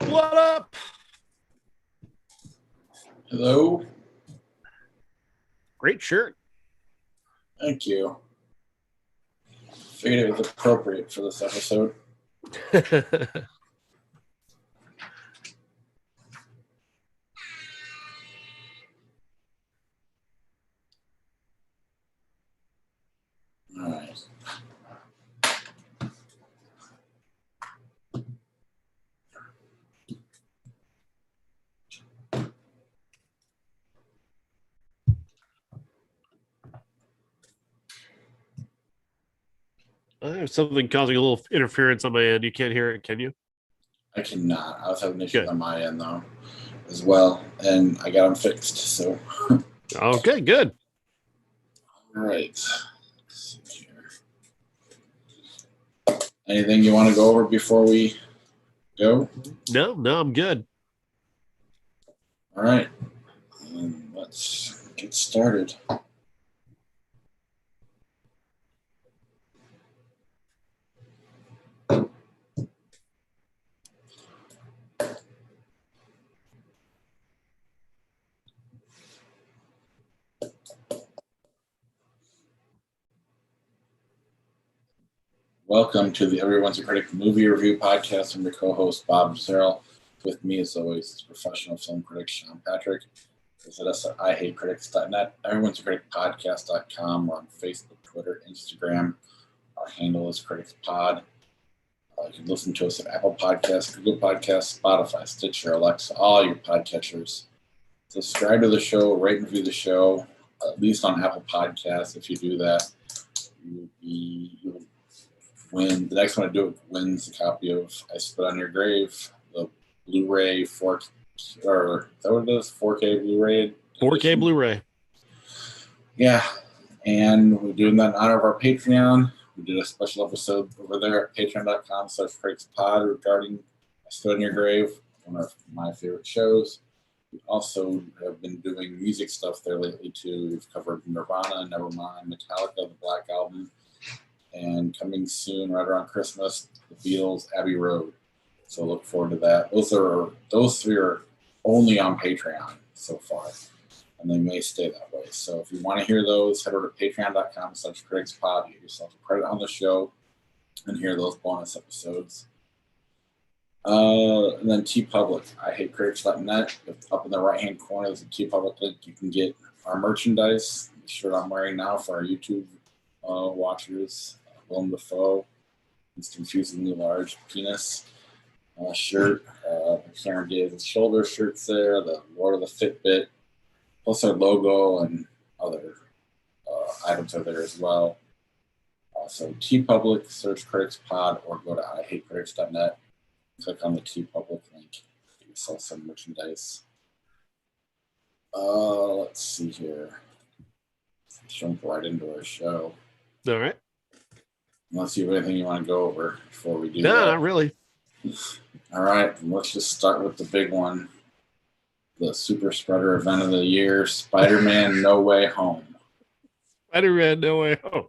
What up? Hello. Great shirt. Thank you. Figured it was appropriate for this episode. All right. There's something causing a little interference on my end. You can't hear it, can you? I cannot. I was having issues on my end, though, as well. And I got them fixed, so. Okay, good. All right. Let's see here. Anything you want to go over before we go? No, I'm good. All right. Let's get started. Welcome to the Everyone's a Critic movie review podcast. I'm your co-host, Bob Zerl. With me, as always, is professional film critic Sean Patrick. Visit us at IHateCritics.net, Everyone's a Critic Podcast.com. We're on Facebook, Twitter, Instagram. Our handle is CriticsPod. You can listen to us at Apple Podcasts, Google Podcasts, Spotify, Stitcher, Alexa, all your podcatchers. Subscribe to the show, rate and review the show, at least on Apple Podcasts. If you do that, you'll win. The next one to do it wins a copy of I Spit on Your Grave, the Blu-ray 4K, or is that what it is? 4K Blu-ray? 4K Blu-ray. Yeah. And we're doing that in honor of our Patreon. We did a special episode over there at patreon.com/CriticsPod regarding I Spit on Your Grave, one of my favorite shows. We also have been doing music stuff there lately, too. We've covered Nirvana, Nevermind, Metallica, the Black Album, and coming soon, right around Christmas, the Beatles, Abbey Road. So look forward to that. Those three are only on Patreon so far, and they may stay that way. So if you want to hear those, head over to patreon.com/CriticsPod. Get yourself a credit on the show and hear those bonus episodes. And then TeePublic, IHateCritics.net. Up in the right-hand corner, there's a TeePublic link. You can get our merchandise, the shirt I'm wearing now for our YouTube watchers. Willem Dafoe, his confusingly large penis shirt. Cameron Diaz's shoulder shirts there. The Lord of the Fitbit Plus, our logo and other items are there as well. So TeePublic, search Critics Pod, or go to IHateCritics.net. Click on the TeePublic link. You can sell some merchandise. Let's see here. Let's jump right into our show. All right. Unless you have anything you want to go over before we do No, that. not really. All right, let's just start with the big one. The super spreader event of the year, Spider-Man No Way Home. Spider-Man No Way Home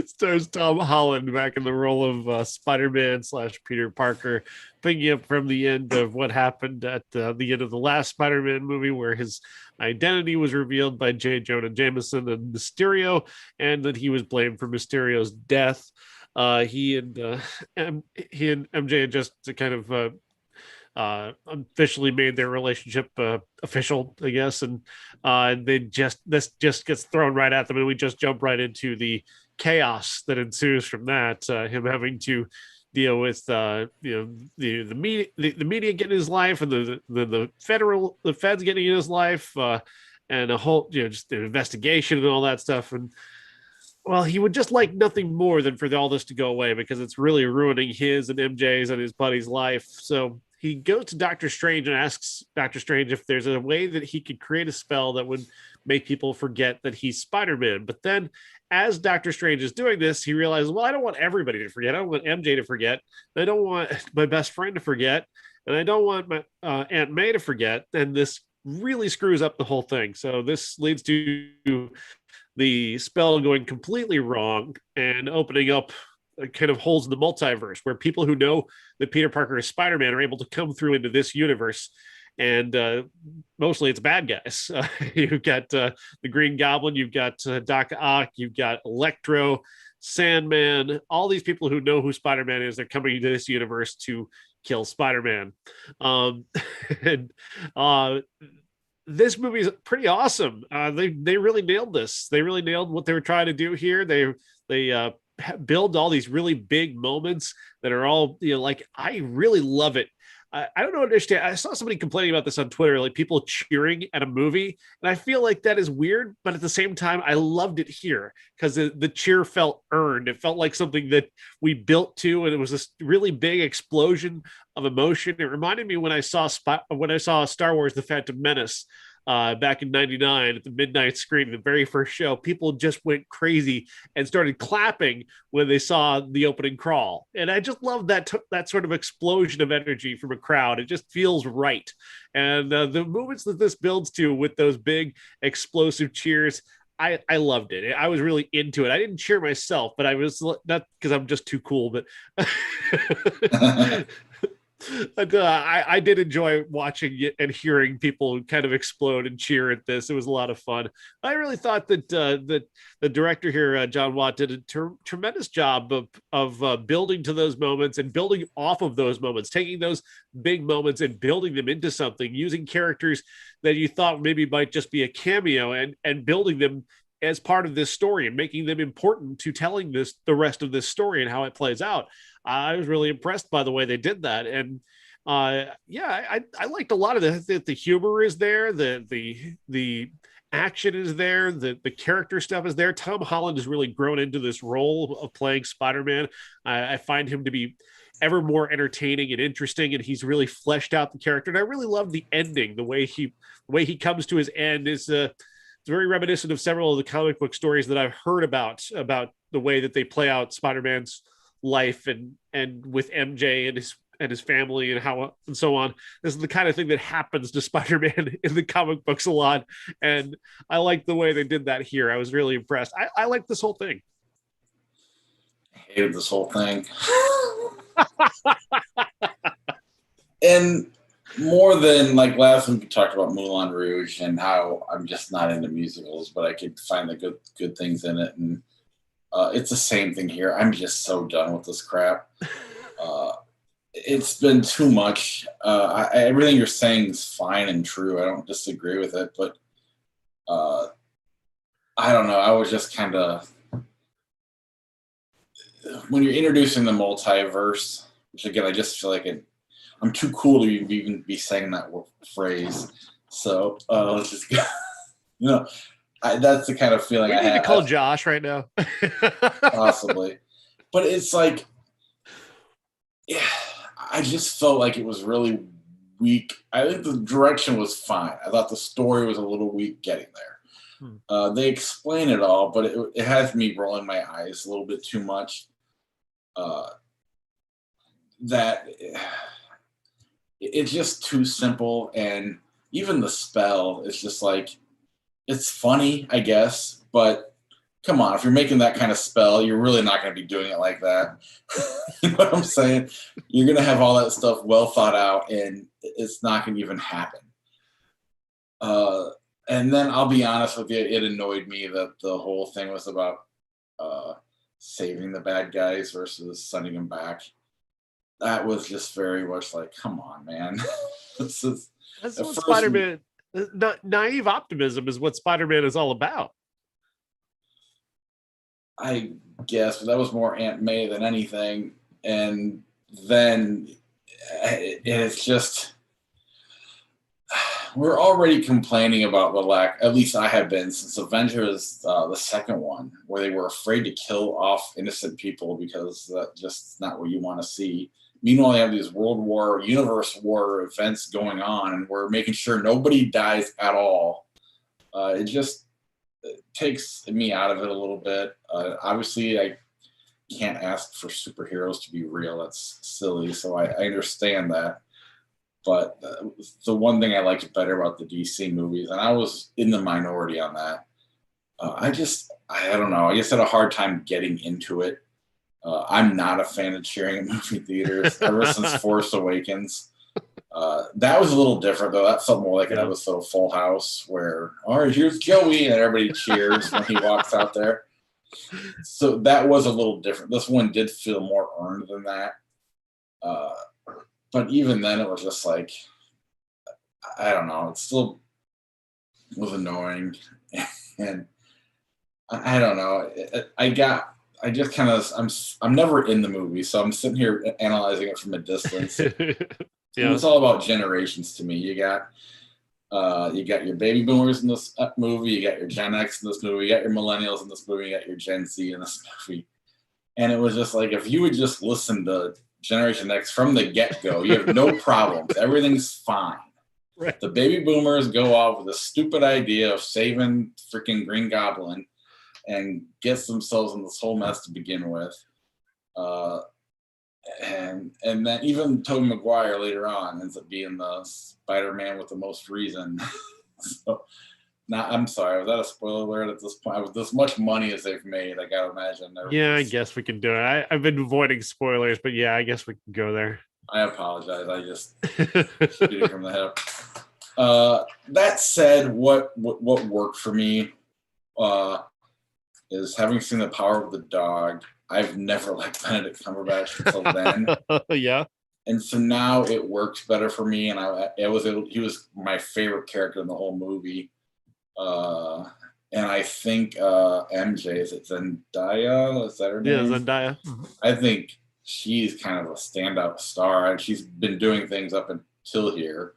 stars Tom Holland back in the role of Spider-Man / Peter Parker, picking up from the end of what happened at the end of the last Spider-Man movie, where his identity was revealed by J. Jonah Jameson and Mysterio, and that he was blamed for Mysterio's death. He and MJ had just kind of officially made their relationship official, I guess, and this just gets thrown right at them, and we just jump right into the chaos that ensues from that. Him having to deal with the media getting his life, and the feds getting in his life, and a whole just the investigation and all that stuff. And well, he would just like nothing more than for all this to go away, because it's really ruining his and MJ's and his buddy's life. So he goes to Doctor Strange and asks Doctor Strange if there's a way that he could create a spell that would make people forget that he's Spider-Man. But then as Doctor Strange is doing this, he realizes, well, I don't want everybody to forget. I don't want MJ to forget. I don't want my best friend to forget. And I don't want my Aunt May to forget. And this really screws up the whole thing. So this leads to the spell going completely wrong and opening up kind of holes in the multiverse, where people who know that Peter Parker is Spider-Man are able to come through into this universe. And mostly it's bad guys. You've got the Green Goblin, you've got Doc Ock, you've got Electro, Sandman, all these people who know who Spider-Man is. They're coming into this universe to kill Spider-Man. And this movie is pretty awesome. They really nailed this. They really nailed what they were trying to do here. They build all these really big moments that are all, like, I really love it. I don't understand. I saw somebody complaining about this on Twitter, like people cheering at a movie. And I feel like that is weird, but at the same time, I loved it here because the cheer felt earned. It felt like something that we built to, and it was this really big explosion of emotion. It reminded me when I saw Star Wars: The Phantom Menace back in '99 at the midnight screen, the very first show. People just went crazy and started clapping when they saw the opening crawl, and I just love that sort of explosion of energy from a crowd. It just feels right, and the movements that this builds to with those big explosive cheers, I loved it. I was really into it. I didn't cheer myself, but I was, not because I'm just too cool, but But I did enjoy watching it and hearing people kind of explode and cheer at this. It was a lot of fun. I really thought that that the director here, John Watt, did a tremendous job of building to those moments and building off of those moments, taking those big moments and building them into something, using characters that you thought maybe might just be a cameo and building them as part of this story and making them important to telling the rest of this story and how it plays out. I was really impressed by the way they did that. And I liked a lot of the humor is there. The action is there. The character stuff is there. Tom Holland has really grown into this role of playing Spider-Man. I find him to be ever more entertaining and interesting, and he's really fleshed out the character. And I really love the ending. The way he comes to his end is it's very reminiscent of several of the comic book stories that I've heard about the way that they play out Spider-Man's life and with MJ and his family and so on. This is the kind of thing that happens to Spider-Man in the comic books a lot, and I like the way they did that here. I was really impressed. I like this whole thing. I hated this whole thing. And more than like last week, we talked about Moulin Rouge and how I'm just not into musicals, but I could find the good things in it. And it's the same thing here. I'm just so done with this crap. It's been too much. Everything you're saying is fine and true. I don't disagree with it, but I don't know. I was just kind of, when you're introducing the multiverse, which again, I just feel like I'm too cool to even be saying that phrase. So let's just go. You know, that's the kind of feeling We I need to have. call Josh right now. Possibly, but it's like, yeah, I just felt like it was really weak. I think the direction was fine. I thought the story was a little weak getting there. Hmm. They explain it all, but it has me rolling my eyes a little bit too much. Uh, that it's just too simple, and even the spell is just like, it's funny, I guess, but come on, if you're making that kind of spell, you're really not going to be doing it like that. You know what I'm saying? You're going to have all that stuff well thought out, and it's not going to even happen. Uh, and then I'll be honest with you, it annoyed me that the whole thing was about uh, saving the bad guys versus sending them back. That was just very much like, come on, man. This is That's at what first. Spider-Man. Naive optimism is what Spider-Man is all about. I guess, but that was more Aunt May than anything. And then it's just, we're already complaining about the lack, at least I have been since Avengers, the second one, where they were afraid to kill off innocent people because that's just not what you want to see. Meanwhile, they have these World War, Universe War events going on, and we're making sure nobody dies at all. It just takes me out of it a little bit. Obviously, I can't ask for superheroes to be real. That's silly. So I understand that. But the one thing I liked better about the DC movies, and I was in the minority on that, I don't know. I just had a hard time getting into it. I'm not a fan of cheering in movie theaters ever since Force Awakens. That was a little different, though. That felt more like an episode of Full House where, all right, here's Joey, and everybody cheers when he walks out there. So that was a little different. This one did feel more earned than that. But even then, it was just like, I don't know. It still was annoying. And I don't know. I'm never in the movie, so I'm sitting here analyzing it from a distance. Yeah. It's all about generations to me. You got your baby boomers in this movie, you got your Gen X in this movie, you got your millennials in this movie, you got your Gen Z in this movie. And it was just like, if you would just listen to Generation X from the get-go, you have no problems. Everything's fine. Right. The baby boomers go off with a stupid idea of saving freaking Green Goblin and gets themselves in this whole mess to begin with. And then even Tobey Maguire later on ends up being the Spider-Man with the most reason. So, now I'm sorry, was that a spoiler alert at this point? With this much money as they've made, I gotta imagine. Yeah, I guess we can do it. I've been avoiding spoilers, but yeah, I guess we can go there. I apologize. I just shoot it from the hip. That said, what worked for me is having seen The Power of the Dog. I've never liked Benedict Cumberbatch until then. Yeah. And so now it works better for me, and he was my favorite character in the whole movie. And I think MJ, is it Zendaya? Is that her name? Yeah, Zendaya. I think she's kind of a standout star, and she's been doing things up until here.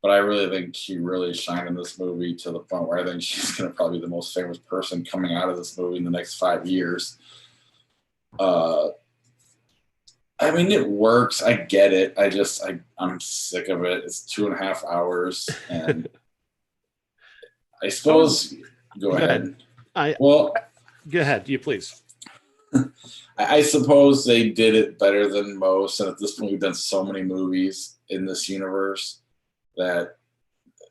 But I really think she really shined in this movie to the point where I think she's going to probably be the most famous person coming out of this movie in the next 5 years. I mean, it works. I get it. I'm sick of it. It's 2.5 hours, and I suppose. Go ahead. Go ahead. You please. I suppose they did it better than most, and at this point, we've done so many movies in this universe that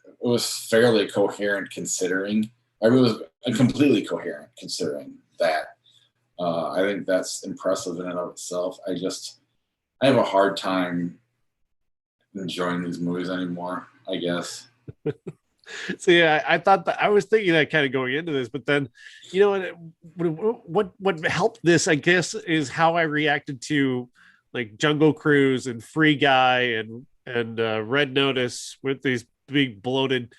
it was fairly coherent considering. I mean, it was completely coherent considering that. I think that's impressive in and of itself. I have a hard time enjoying these movies anymore, I guess. So yeah, I thought that I was thinking that kind of going into this, but then, you know, what helped this, I guess, is how I reacted to like Jungle Cruise and Free Guy and Red Notice with these big bloated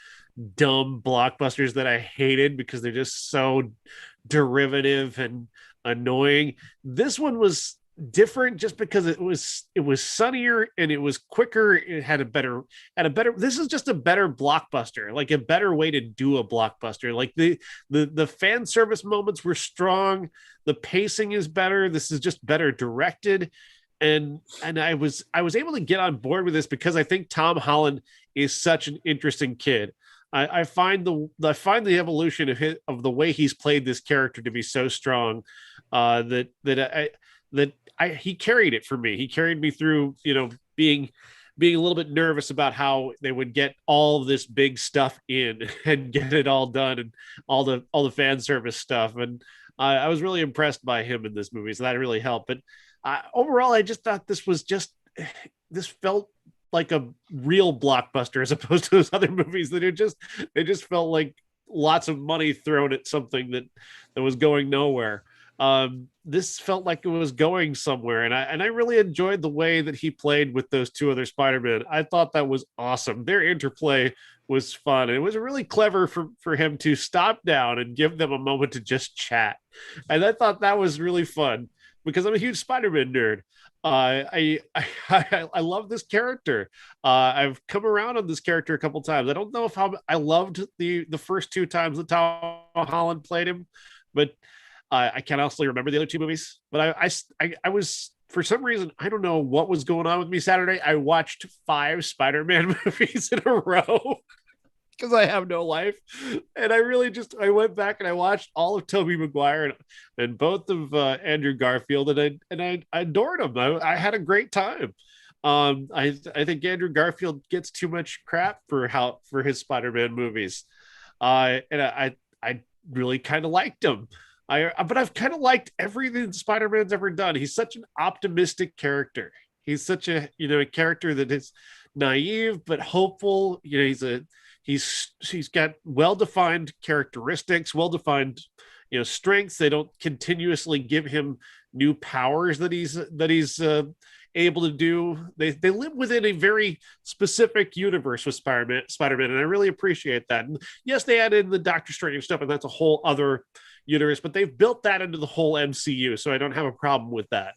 dumb blockbusters that I hated because they're just so derivative and annoying. This one was different just because it was sunnier and it was quicker. It had a better this is just a better blockbuster, like a better way to do a blockbuster. Like the fan service moments were strong, the pacing is better, this is just better directed. And I was able to get on board with this because I think Tom Holland is such an interesting kid. I find the evolution of the way he's played this character to be so strong, that he carried it for me. He carried me through, being a little bit nervous about how they would get all this big stuff in and get it all done, and all the fan service stuff. And I was really impressed by him in this movie, so that really helped. But overall, I just thought this felt like a real blockbuster as opposed to those other movies that it just felt like lots of money thrown at something that was going nowhere. This felt like it was going somewhere, and I really enjoyed the way that he played with those two other Spider-Men. I thought that was awesome. Their interplay was fun. It was really clever for him to stop down and give them a moment to just chat, and I thought that was really fun because I'm a huge Spider-Man nerd. I love this character. I've come around on this character a couple times. I don't know if how I loved the first two times that Tom Holland played him, but I can't honestly remember the other two movies. But I was, for some reason, I don't know what was going on with me Saturday. I watched 5 Spider-Man movies in a row because I have no life. And I went back and I watched all of Tobey Maguire and both of Andrew Garfield, and I adored them. I had a great time. I think Andrew Garfield gets too much crap for his Spider-Man movies. And I really kind of liked him. But I've kind of liked everything Spider-Man's ever done. He's such an optimistic character. He's such a character that is naive but hopeful. He's got well-defined characteristics, well-defined strengths. They don't continuously give him new powers that he's able to do. They live within a very specific universe with Spider-Man, and I really appreciate that. And yes, they added in the Doctor Strange stuff, and that's a whole other universe, but they've built that into the whole MCU, so I don't have a problem with that.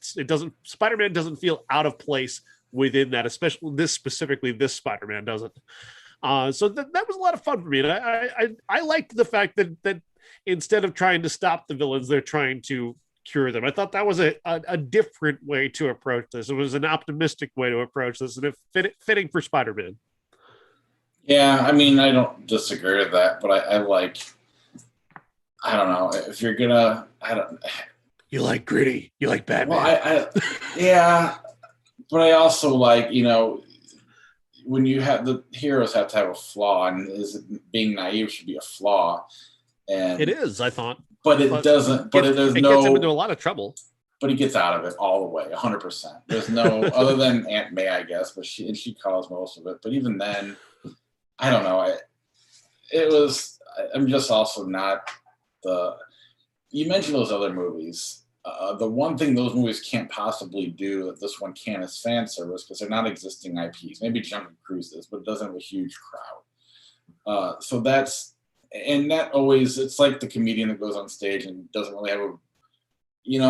Spider-Man doesn't feel out of place within that, especially this Spider-Man doesn't. So that was a lot of fun for me, and I liked the fact that instead of trying to stop the villains, they're trying to cure them. I thought that was a different way to approach this. It was an optimistic way to approach this, and it fitting for Spider-Man. Yeah, I mean, I don't disagree with that, but I don't know if you're gonna. I don't. You like gritty. You like Batman. Well, yeah, but I also like when you have the heroes have to have a flaw, and being naive should be a flaw, and it is. I thought, but it doesn't. But there's it gets him into a lot of trouble. But he gets out of it all the way, 100%. There's no other than Aunt May, I guess, but she caused most of it. But even then, I don't know. I'm just also not. You mentioned those other movies. The one thing those movies can't possibly do that this one can is fan service because they're not existing IPs. Maybe Jungle Cruise is, but it doesn't have a huge crowd. So that always, it's like the comedian that goes on stage and doesn't really have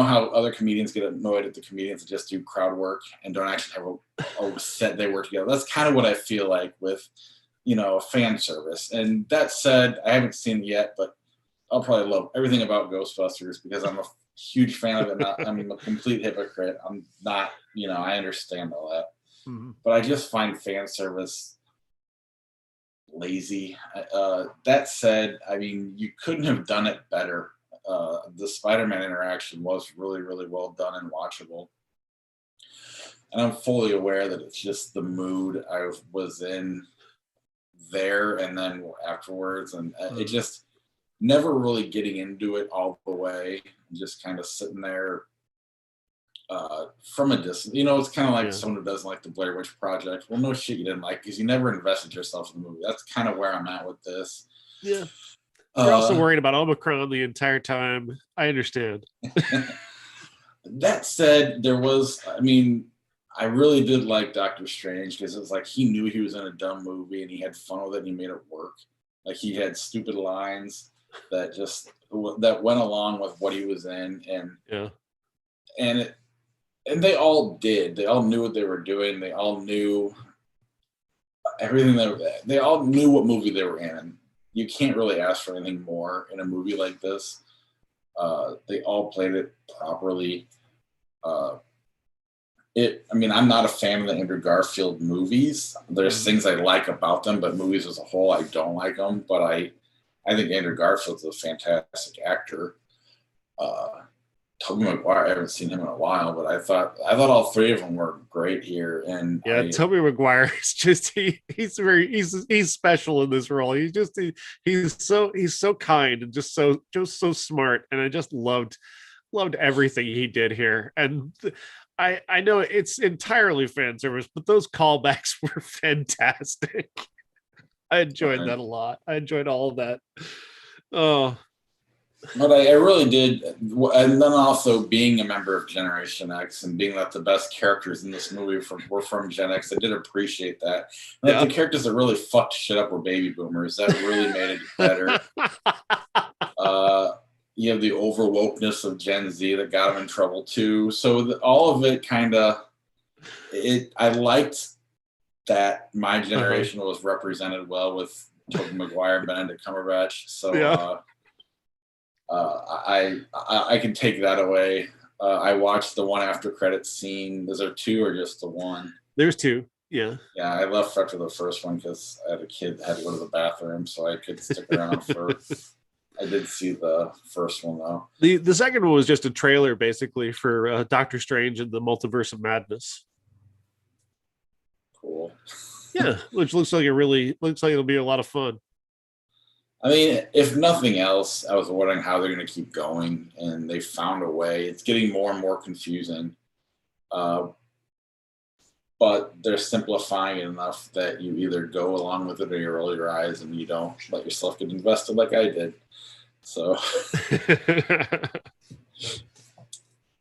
how other comedians get annoyed at the comedians that just do crowd work and don't actually have a set they work together. That's kind of what I feel like with, fan service. And that said, I haven't seen it yet, but I'll probably love everything about Ghostbusters because I'm a huge fan of it. I'm a complete hypocrite. I'm not, I understand all that. Mm-hmm. But I just find fan service lazy. That said, I mean, you couldn't have done it better. The Spider-Man interaction was really, really well done and watchable. And I'm fully aware that it's just the mood I was in there and then afterwards. And it just never really getting into it all the way, just kind of sitting there from a distance. It's kind of like someone who doesn't like the Blair Witch Project. Well, no shit you didn't like because you never invested yourself in the movie. That's kind of where I'm at with this. Yeah. You're also worried about Omicron the entire time. I understand. That said, I really did like Doctor Strange because it was like he knew he was in a dumb movie and he had fun with it and he made it work. Like he had stupid lines that went along with what he was in, and And they all did. They all knew what they were doing. They all knew everything. They all knew what movie they were in. You can't really ask for anything more in a movie like this. They all played it properly. Uh, I mean, I'm not a fan of the Andrew Garfield movies. There's things I like about them, but movies as a whole, I don't like them. But I think Andrew Garfield's a fantastic actor. Tobey Maguire, I haven't seen him in a while, but I thought all three of them were great here. And Yeah, Tobey Maguire is just he's special in this role. He's so kind and just so smart, and I just loved everything he did here. And I know it's entirely fan service, but those callbacks were fantastic. I enjoyed that a lot. I enjoyed all of that. Oh, but I really did. And then also being a member of Generation X and being that the best characters in this movie were from Gen X, I did appreciate that. And that the characters that really fucked shit up were baby boomers. That really made it better. You have the overwokeness of Gen Z that got them in trouble too. So all of it kind of, I liked that my generation was represented well with Tobey Maguire and Benedict Cumberbatch. So I can take that away. I watched the one after credits scene. Is there two or just the one? There's two. Yeah. Yeah, I left after the first one because I had a kid that had to go to the bathroom, so I could stick around for. I did see the first one though. The second one was just a trailer, basically, for Doctor Strange and the Multiverse of Madness. Cool. Yeah, which looks like it'll be a lot of fun. I mean, if nothing else, I was wondering how they're going to keep going, and they found a way. It's getting more and more confusing, but they're simplifying it enough that you either go along with it or you roll your eyes and you don't let yourself get invested like I did. So,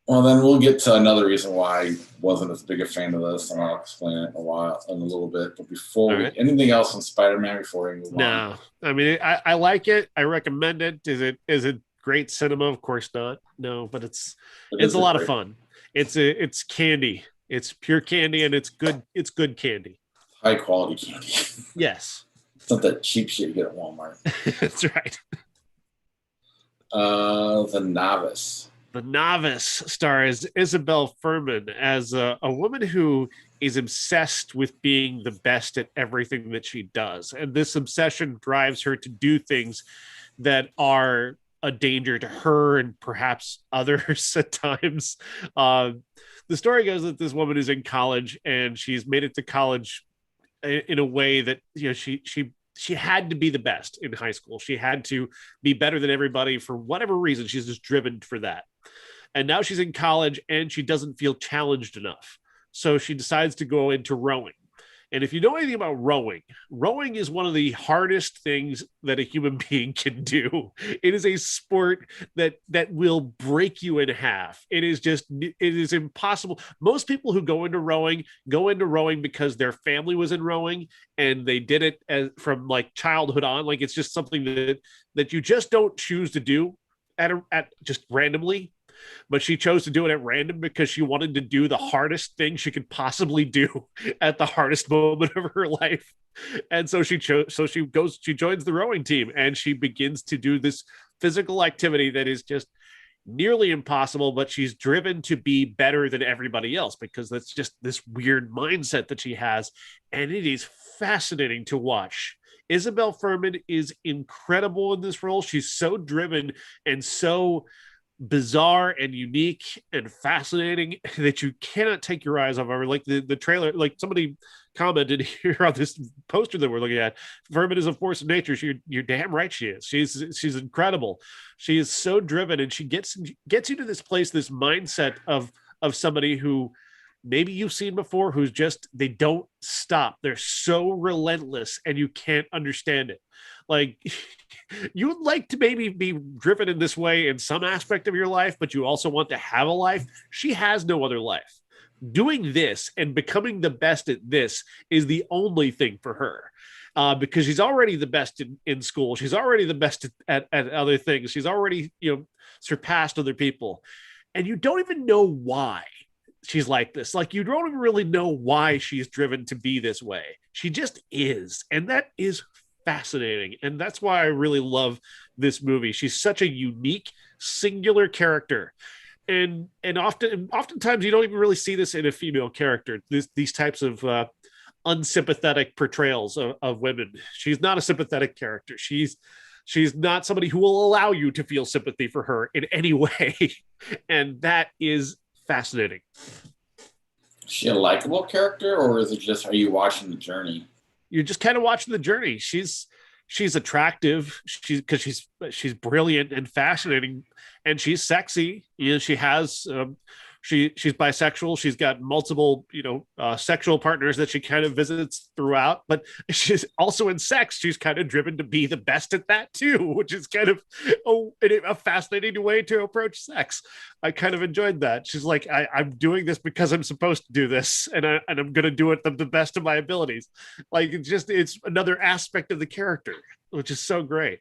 well, then we'll get to another reason why I wasn't as big a fan of this, and I'll explain it in a little bit. But before anything else on Spider-Man, before we move on? No, I mean, I like it. I recommend it. Is it great cinema? Of course not. No, but it's a lot of fun. It's candy. It's pure candy, and it's good. It's good candy. High quality candy. Yes. It's not that cheap shit you get at Walmart. That's right. The Novice. The Novice stars Isabelle Fuhrman as a woman who is obsessed with being the best at everything that she does. And this obsession drives her to do things that are a danger to her and perhaps others at times. The story goes that this woman is in college, and she's made it to college in a way that, you know, she had to be the best in high school. She had to be better than everybody for whatever reason. She's just driven for that. And now she's in college and she doesn't feel challenged enough. So she decides to go into rowing. And if you know anything about rowing, rowing is one of the hardest things that a human being can do. It is a sport that will break you in half. It is impossible. Most people who go into rowing because their family was in rowing and they did it from like childhood on. Like it's just something that you just don't choose to do at just randomly. But she chose to do it at random because she wanted to do the hardest thing she could possibly do at the hardest moment of her life. And so she joins the rowing team, and she begins to do this physical activity that is just nearly impossible, but she's driven to be better than everybody else because that's just this weird mindset that she has. And it is fascinating to watch. Isabelle Fuhrman is incredible in this role. She's so driven and so bizarre and unique and fascinating that you cannot take your eyes off of her. Like the trailer, like somebody commented here on this poster that we're looking at, Fuhrman is a force of nature. You're damn right she is. She's incredible. She is so driven, and she gets you to this place, this mindset of somebody who maybe you've seen before, who's just, they don't stop. They're so relentless and you can't understand it. Like you would like to maybe be driven in this way in some aspect of your life, but you also want to have a life. She has no other life. Doing this and becoming the best at this is the only thing for her. Because she's already the best in school. She's already the best at other things. She's already, surpassed other people. And you don't even know why. she's like this. Like, you don't even really know why she's driven to be this way. She just is. And that is fascinating. And that's why I really love this movie. She's such a unique, singular character. And oftentimes you don't even really see this in a female character. These types of unsympathetic portrayals of women. She's not a sympathetic character. She's not somebody who will allow you to feel sympathy for her in any way. And that is fascinating. Is she a likable character, or is it just, are you watching the journey? You're just kind of watching the journey. She's attractive. She's brilliant and fascinating, and she's sexy. You know, she has she's bisexual. She's got multiple, sexual partners that she kind of visits throughout, but she's also in sex. She's kind of driven to be the best at that too, which is kind of a fascinating way to approach sex. I kind of enjoyed that. She's like, I'm doing this because I'm supposed to do this, and I'm going to do it the best of my abilities. Like, it's another aspect of the character, which is so great.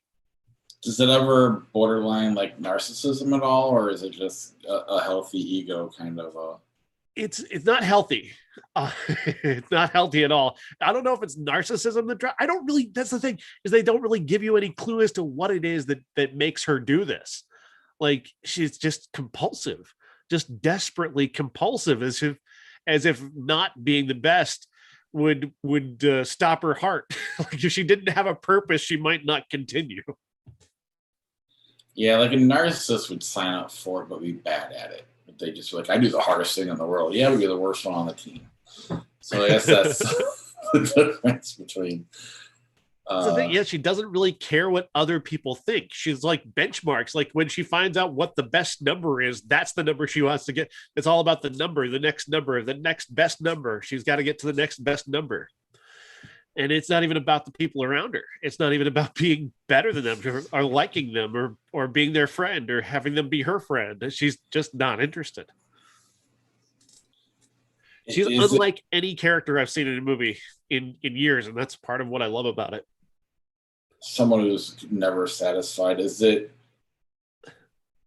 Does it ever borderline like narcissism at all, or is it just a healthy ego kind of a? It's not healthy. It's not healthy at all. I don't know if it's narcissism that I don't really. That's the thing, is they don't really give you any clue as to what it is that makes her do this. Like, she's just compulsive, just desperately compulsive, as if not being the best would stop her heart. Like, if she didn't have a purpose, she might not continue. Yeah, like a narcissist would sign up for it but be bad at it. But they just like, I do the hardest thing in the world. Yeah, we'd be the worst one on the team. So I guess that's the difference between. So yeah, she doesn't really care what other people think. She's like benchmarks. Like, when she finds out what the best number is, that's the number she wants to get. It's all about the number, the next best number. She's got to get to the next best number. And it's not even about the people around her. It's not even about being better than them, or liking them, or being their friend, or having them be her friend. She's just not interested. She's unlike any character I've seen in a movie in years, and that's part of what I love about it. Someone who's never satisfied. Is it?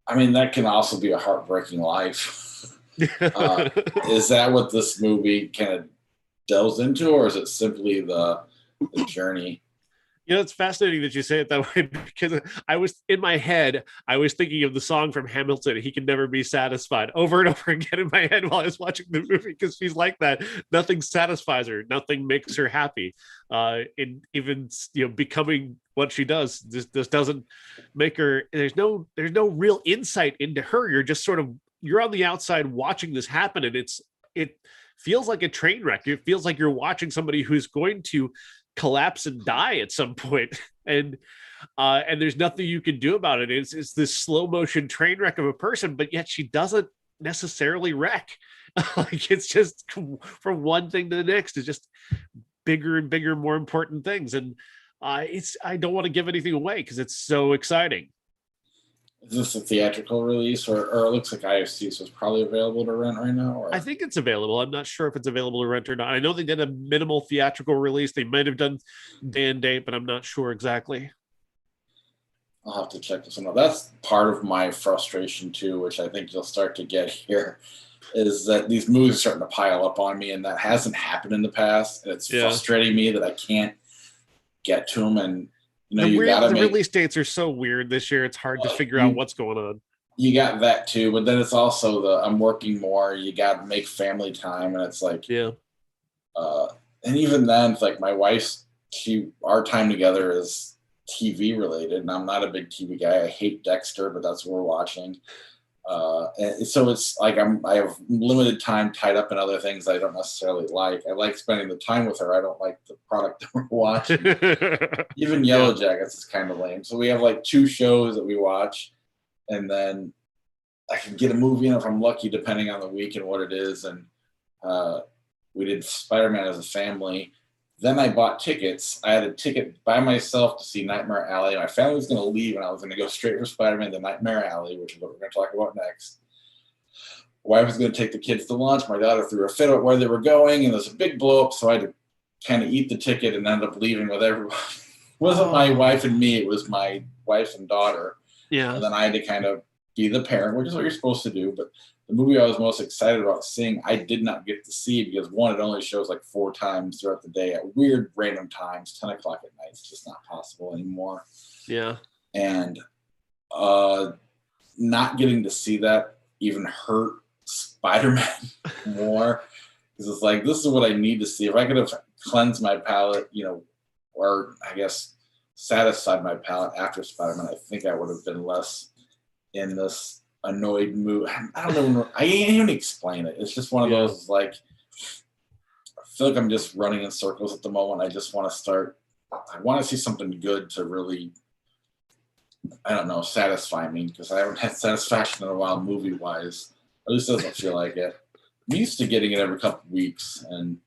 I mean, that can also be a heartbreaking life. Is that what this movie kind of delves into, or is it simply the journey? It's fascinating that you say it that way, because I was thinking of the song from Hamilton, "He Can Never Be Satisfied," over and over again in my head while I was watching the movie, because she's like that. Nothing satisfies her. Nothing makes her happy. And even becoming what she does, this doesn't make her. There's no real insight into her. You're just you're on the outside watching this happen, and it feels like a train wreck. It feels like you're watching somebody who's going to collapse and die at some point, and there's nothing you can do about it. It's this slow motion train wreck of a person, but yet she doesn't necessarily wreck. Like, it's just from one thing to the next. It's just bigger and bigger, more important things, and I don't want to give anything away because it's so exciting. Is this a theatrical release, or it looks like IFC, so it's probably available to rent right now? Or? I think it's available. I'm not sure if it's available to rent or not. I know they did a minimal theatrical release. They might have done day and date, but I'm not sure exactly. I'll have to check this one out. That's part of my frustration too, which I think you'll start to get here, is that these movies are starting to pile up on me, and that hasn't happened in the past. And it's frustrating me that I can't get to them. And the release dates are so weird this year. It's hard to figure out what's going on. You got that too, but then it's also I'm working more. You got to make family time, and it's like, yeah. And even then, it's like my wife's, our time together is TV related, and I'm not a big TV guy. I hate Dexter, but that's what we're watching. And so it's like I have limited time tied up in other things I don't necessarily like. I like spending the time with her. I don't like the product that we're watching. Even Yellow Jackets is kind of lame. So we have like 2 shows that we watch, and then I can get a movie in if I'm lucky, depending on the week and what it is. And we did Spider-Man as a family. Then I bought tickets. I had a ticket by myself to see Nightmare Alley. My family was going to leave, and I was going to go straight for Spider-Man to Nightmare Alley, which is what we're going to talk about next. My wife was going to take the kids to lunch. My daughter threw a fit at where they were going, and there was a big blow up, so I had to kind of eat the ticket and end up leaving with everyone. It wasn't my wife and me. It was my wife and daughter. Yeah. And then I had to kind of be the parent, which is what you're supposed to do. But the movie I was most excited about seeing, I did not get to see because one, it only shows like 4 times throughout the day at weird random times. 10 o'clock at night, it's just not possible anymore. Yeah. And not getting to see that even hurt Spider-Man more, because it's like, this is what I need to see. If I could have cleansed my palate, or I guess satisfied my palate after Spider-Man, I think I would have been less in this annoyed mood. I don't know. I can't even explain it. It's just one of those, like, I feel like I'm just running in circles at the moment. I just want to start. I want to see something good to really, I don't know, satisfy me, because I haven't had satisfaction in a while movie wise. At least it doesn't feel like it. I'm used to getting it every couple of weeks, and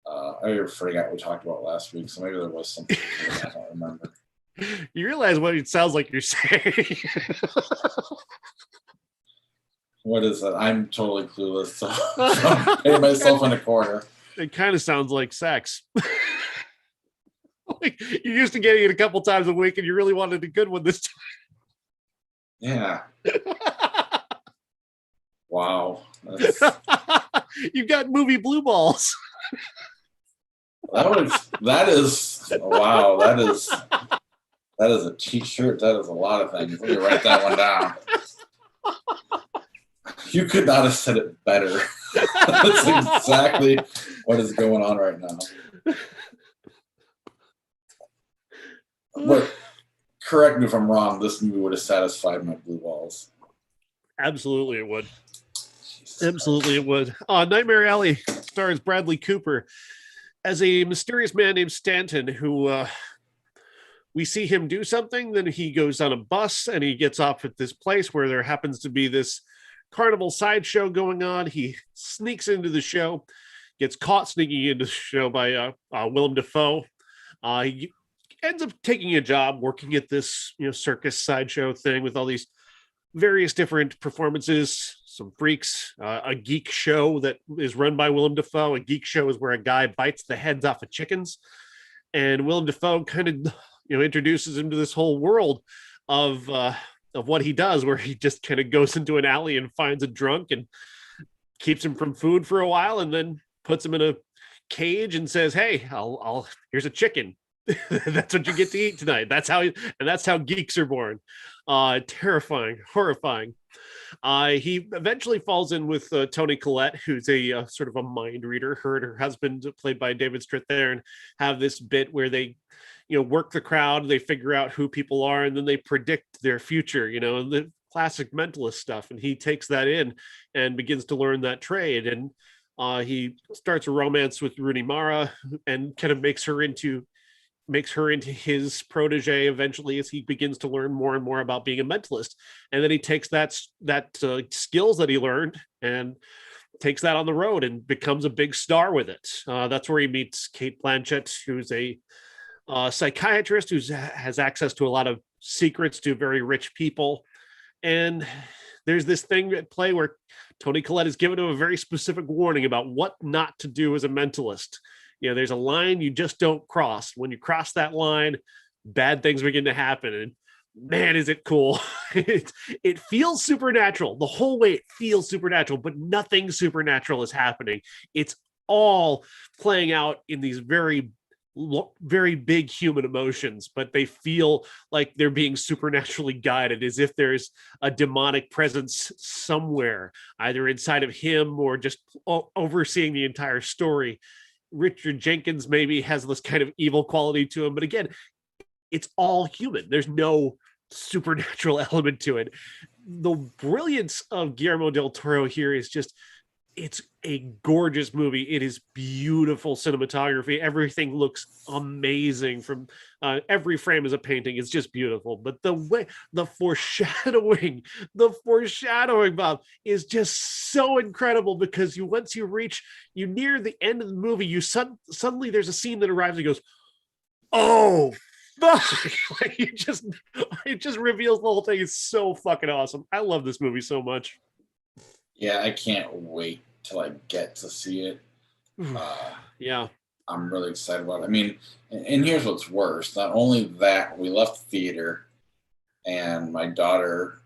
I forgot what we talked about last week, so maybe there was something I don't remember. You realize what it sounds like you're saying. What is that? I'm totally clueless, so I'm putting myself in a corner. It kind of sounds like sex. Like, you're used to getting it a couple times a week, and you really wanted a good one this time. Yeah. Wow. You've got movie blue balls. That is wow. That is a t-shirt. That is a lot of things. Let me write that one down. You could not have said it better. That's exactly what is going on right now. But correct me if I'm wrong, this movie would have satisfied my blue balls. Absolutely it would. Absolutely it would. Nightmare Alley stars Bradley Cooper as a mysterious man named Stanton who we see him do something, then he goes on a bus and he gets off at this place where there happens to be this carnival sideshow going on. He sneaks into the show, gets caught sneaking into the show by Willem Dafoe. He ends up taking a job working at this circus sideshow thing with all these various different performances, some freaks, a geek show that is run by Willem Dafoe. A geek show is where a guy bites the heads off of chickens, and Willem Dafoe kind of introduces him to this whole world of what he does, where he just kind of goes into an alley and finds a drunk and keeps him from food for a while, and then puts him in a cage and says, "Hey, I'll here's a chicken." That's what you get to eat tonight. That's how geeks are born. Terrifying, horrifying. He eventually falls in with Toni Collette, who's a sort of a mind reader. Her and her husband, played by David Strathairn, have this bit where they, work the crowd. They figure out who people are, and then they predict their future. The classic mentalist stuff. And he takes that in and begins to learn that trade. And he starts a romance with Rooney Mara and kind of makes her into his protege eventually, as he begins to learn more and more about being a mentalist. And then he takes that skills that he learned and takes that on the road and becomes a big star with it. That's where he meets Cate Blanchett, who's a psychiatrist who has access to a lot of secrets to very rich people. And there's this thing at play where Toni Collette is given him a very specific warning about what not to do as a mentalist. There's a line you just don't cross. When you cross that line, bad things begin to happen. And man, is it cool. It feels supernatural. The whole way it feels supernatural, but nothing supernatural is happening. It's all playing out in these very, very big human emotions, but they feel like they're being supernaturally guided, as if there's a demonic presence somewhere, either inside of him or just overseeing the entire story. Richard Jenkins maybe has this kind of evil quality to him, but again, it's all human. There's no supernatural element to it. The brilliance of Guillermo del Toro here is just, it's a gorgeous movie. It is beautiful cinematography. Everything looks amazing. From every frame is a painting. It's just beautiful. But the foreshadowing, Bob, is just so incredible, because once you near the end of the movie, suddenly there's a scene that arrives and goes, oh fuck. Like, it just reveals the whole thing. It's so fucking awesome. I love this movie so much. Yeah, I can't wait till I get to see it. Yeah. I'm really excited about it. I mean, and here's what's worse. Not only that, we left the theater and my daughter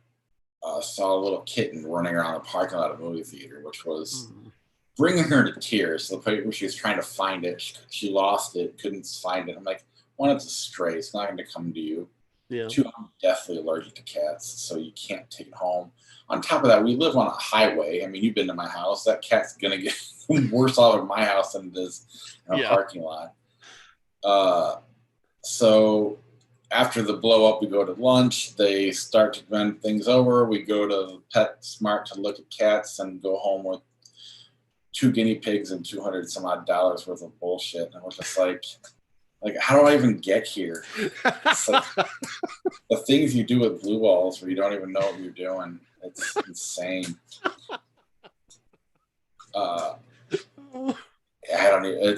saw a little kitten running around the parking lot of a movie theater, which was Mm. bringing her to tears. To the point where she was trying to find it, she lost it, couldn't find it. I'm like, one, it's a stray; it's not going to come to you. Yeah. Two, I'm deathly allergic to cats, so you can't take it home. On top of that, we live on a highway. I mean, you've been to my house. That cat's gonna get worse off in my house than it is in a Yeah. parking lot. So after the blow up, we go to lunch. They start to bend things over. We go to PetSmart to look at cats and go home with two guinea pigs and 200 some odd dollars worth of bullshit. And I was just like, how do I even get here? It's like the things you do with blue balls where you don't even know what you're doing. It's insane. I don't know.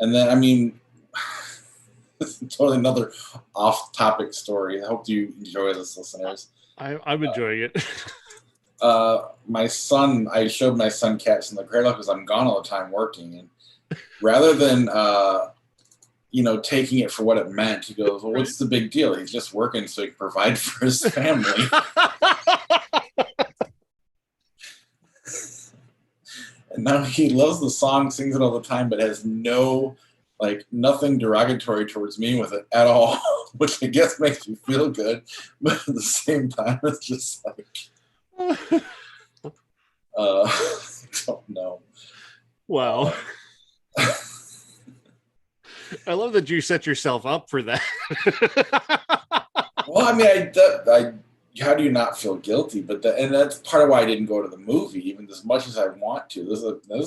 And then, I mean, totally another off-topic story. I hope you enjoy this, listeners. I'm enjoying it. My son, I showed my son cats in the cradle because I'm gone all the time working, and rather than taking it for what it meant, he goes, "Well, what's the big deal? He's just working so he can provide for his family." And now he loves the song, sings it all the time, but has nothing derogatory towards me with it at all, which I guess makes me feel good. But at the same time, it's just like, I don't know. Wow. I love that you set yourself up for that. Well, I mean, how do you not feel guilty? And that's part of why I didn't go to the movie, even as much as I want to. This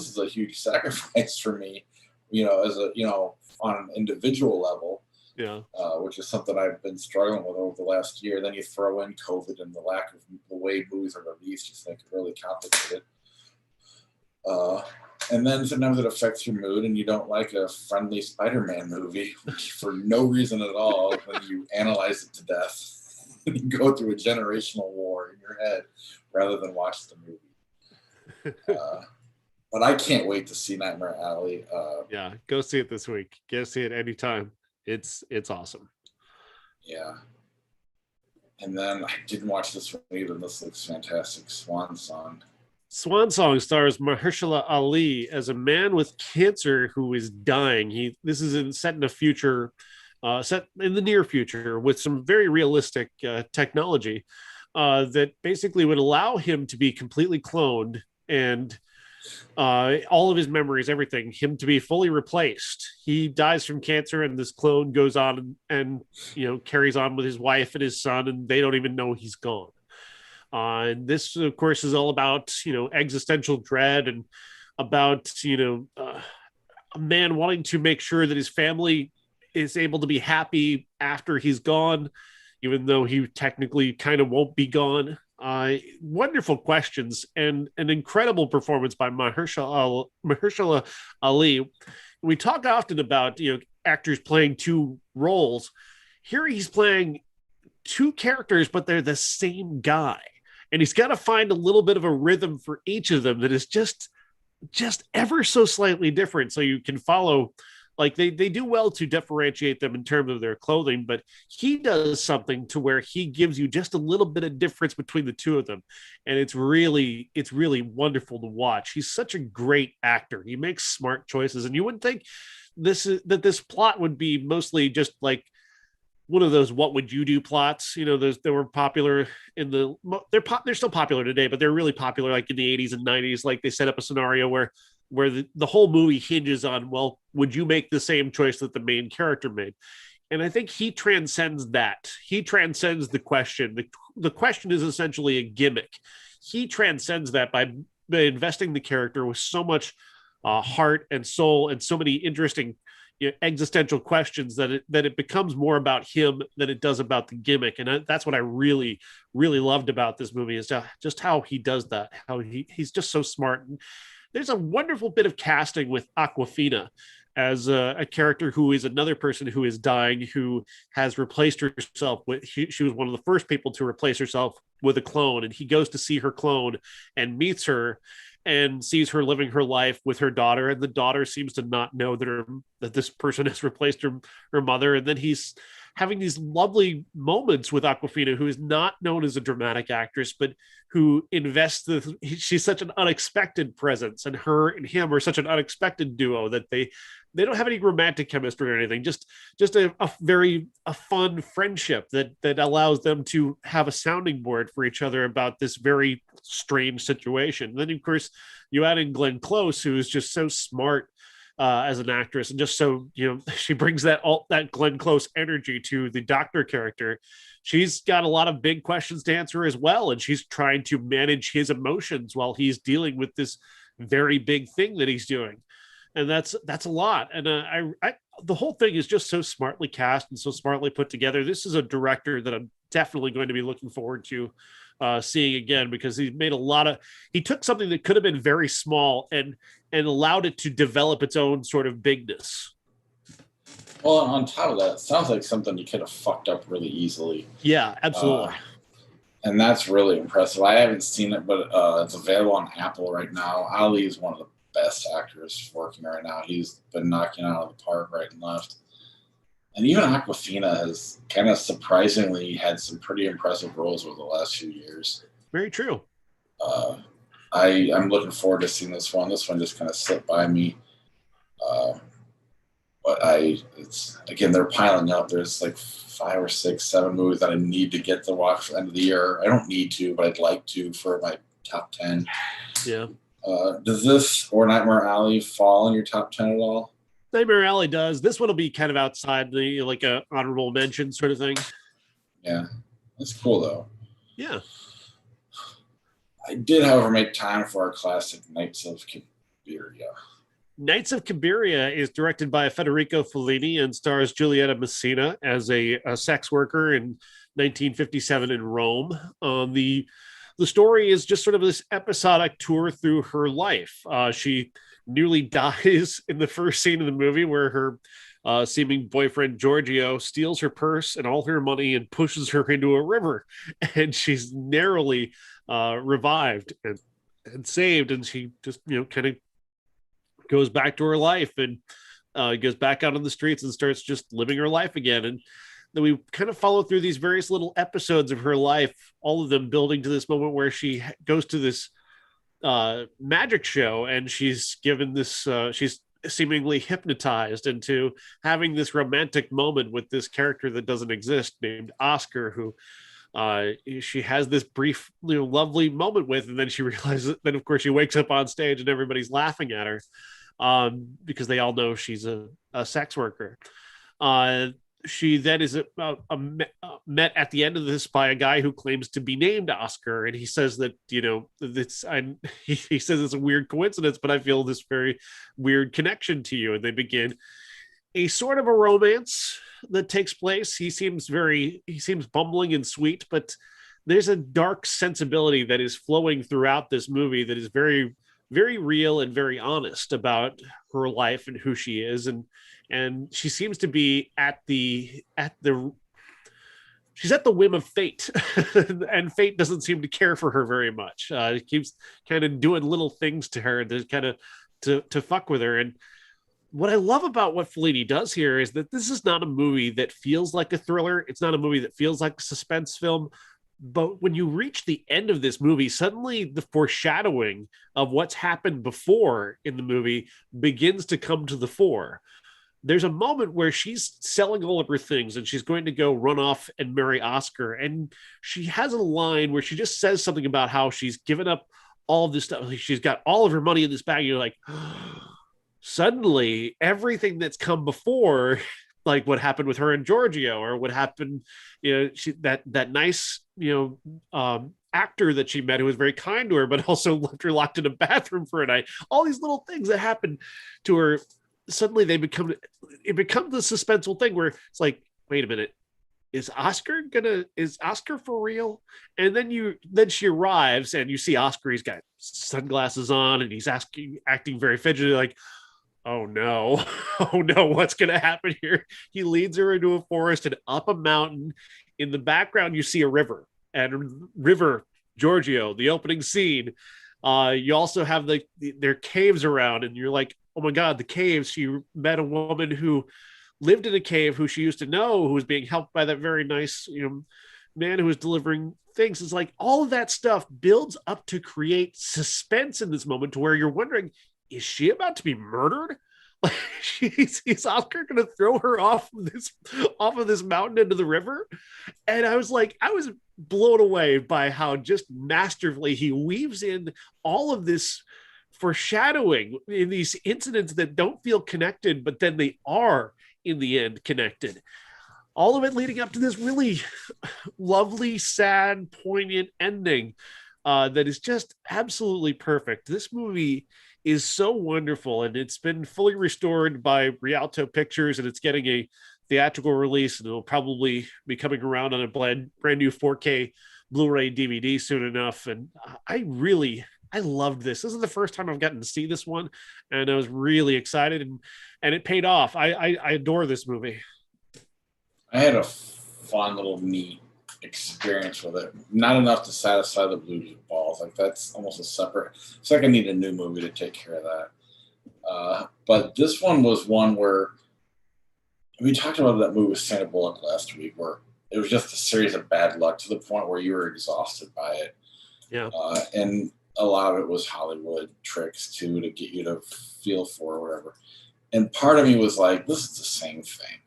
is a huge sacrifice for me, on an individual level. Yeah. Which is something I've been struggling with over the last year. Then you throw in COVID and the lack of the way movies are released, just make it really complicated. And then sometimes it affects your mood, and you don't like a friendly Spider-Man movie for no reason at all when you analyze it to death. You go through a generational war in your head rather than watch the movie. But I can't wait to see Nightmare Alley. Yeah, go see it this week. Go see it anytime. It's awesome. Yeah. And then I didn't watch this one either. This looks fantastic. Swan Song. Swan Song stars Mahershala Ali as a man with cancer who is dying. This is set in a future, set in the near future with some very realistic technology that basically would allow him to be completely cloned and all of his memories, everything, him to be fully replaced. He dies from cancer, and this clone goes on and carries on with his wife and his son, and they don't even know he's gone. And this, of course, is all about existential dread and about a man wanting to make sure that his family is able to be happy after he's gone, even though he technically kind of won't be gone. Wonderful questions and an incredible performance by Mahershala Ali. We talk often about actors playing two roles. Here he's playing two characters, but they're the same guy, and he's got to find a little bit of a rhythm for each of them that is just ever so slightly different, so you can follow. Like they do well to differentiate them in terms of their clothing, but he does something to where he gives you just a little bit of difference between the two of them. And it's really wonderful to watch. He's such a great actor. He makes smart choices. And you wouldn't think this plot would be mostly just like one of those "what would you do" plots. Those they were popular they're still popular today, but they're really popular like in the 80s and 90s. Like they set up a scenario where the whole movie hinges on, well, would you make the same choice that the main character made? And I think he transcends that. He transcends the question. The question is essentially a gimmick. He transcends that by investing the character with so much heart and soul and so many interesting existential questions that it becomes more about him than it does about the gimmick. And that's what I really loved about this movie, is just how he does that, how he's just so smart. And there's a wonderful bit of casting with Awkwafina as a character who is another person who is dying, who has replaced herself with, she was one of the first people to replace herself with a clone. And he goes to see her clone and meets her and sees her living her life with her daughter. And the daughter seems to not know that this person has replaced her mother. And then he's having these lovely moments with Aquafina, who is not known as a dramatic actress, but who invests she's such an unexpected presence, and her and him are such an unexpected duo that they don't have any romantic chemistry or anything, just a fun friendship that allows them to have a sounding board for each other about this very strange situation. And then of course you add in Glenn Close, who is just so smart as an actress, and just so, she brings that Glenn Close energy to the doctor character. She's got a lot of big questions to answer as well, and she's trying to manage his emotions while he's dealing with this very big thing that he's doing. And that's a lot. And I the whole thing is just so smartly cast and so smartly put together. This is a director that I'm definitely going to be looking forward to seeing again, because he took something that could have been very small and allowed it to develop its own sort of bigness. Well, on top of that, it sounds like something you could have fucked up really easily. Yeah, absolutely. And that's really impressive. I haven't seen it, but it's available on Apple right now. Ali is one of the best actors working right now. He's been knocking out of the park right and left. And even Aquafina has kind of surprisingly had some pretty impressive roles over the last few years. Very true. I'm looking forward to seeing this one. This one just kind of slipped by me. But it's again, they're piling up. There's like 5 or 6, 7 movies that I need to get to watch for the end of the year. I don't need to, but I'd like to for my top 10. Yeah. Does this or Nightmare Alley fall in your top 10 at all? Nightmare Alley does. This one will be kind of outside the like a honorable mention sort of thing. Yeah, that's cool though. Yeah. I did, however, make time for our classic Knights of Cabiria. Knights of Cabiria is directed by Federico Fellini and stars Giulietta Messina as a sex worker in 1957 in Rome. The story is just sort of this episodic tour through her life. She nearly dies in the first scene of the movie, where her seeming boyfriend Giorgio steals her purse and all her money and pushes her into a river, and she's narrowly revived and saved, and she just kind of goes back to her life and goes back out on the streets and starts just living her life again. And then we kind of follow through these various little episodes of her life, all of them building to this moment where she goes to this magic show, and she's given this she's seemingly hypnotized into having this romantic moment with this character that doesn't exist named Oscar, who she has this brief lovely moment with, and then she realizes that of course she wakes up on stage and everybody's laughing at her because they all know she's a sex worker. She then is met at the end of this by a guy who claims to be named Oscar, and he says that he says it's a weird coincidence, but I feel this very weird connection to you, and they begin a sort of a romance that takes place. He seems bumbling and sweet, but there's a dark sensibility that is flowing throughout this movie that is very, very real and very honest about her life and who she is. And she seems to be she's at the whim of fate, and fate doesn't seem to care for her very much. It keeps kind of doing little things to her to kind of to fuck with her. And what I love about what Fellini does here is that this is not a movie that feels like a thriller. It's not a movie that feels like a suspense film. But when you reach the end of this movie, suddenly the foreshadowing of what's happened before in the movie begins to come to the fore. There's a moment where she's selling all of her things and she's going to go run off and marry Oscar. And she has a line where she just says something about how she's given up all of this stuff. Like, she's got all of her money in this bag. And you're like, suddenly everything that's come before, like what happened with her and Giorgio, or what happened, that nice, actor that she met who was very kind to her, but also left her locked in a bathroom for a night. All these little things that happened to her, suddenly it becomes the suspenseful thing where it's like, wait a minute, is Oscar for real? And then she arrives and you see Oscar, he's got sunglasses on and he's acting very fidgety, like, oh no, what's going to happen here? He leads her into a forest and up a mountain. In the background, you see a river, and River Giorgio, the opening scene. You also have their caves around, and you're like, oh my God, the caves. She met a woman who lived in a cave, who she used to know, who was being helped by that very nice, man who was delivering things. It's like all of that stuff builds up to create suspense in this moment to where you're wondering, is she about to be murdered? Like is Oscar going to throw her off of this mountain into the river? And I was blown away by how just masterfully he weaves in all of this foreshadowing in these incidents that don't feel connected, but then they are in the end connected. All of it leading up to this really lovely, sad, poignant ending that is just absolutely perfect. This movie is so wonderful, and it's been fully restored by Rialto Pictures, and it's getting a theatrical release, and it'll probably be coming around on a brand new 4K Blu-ray DVD soon enough. And I loved this. This is the first time I've gotten to see this one, and I was really excited, and it paid off. I adore this movie. I had a fun little neat experience with it. Not enough to satisfy the blues balls. Like that's almost a separate. It's like I need a new movie to take care of that. But this one was one where we talked about that movie with Sandra Bullock last week, where it was just a series of bad luck to the point where you were exhausted by it. Yeah. And a lot of it was Hollywood tricks too to get you to feel for or whatever. And part of me was like, this is the same thing.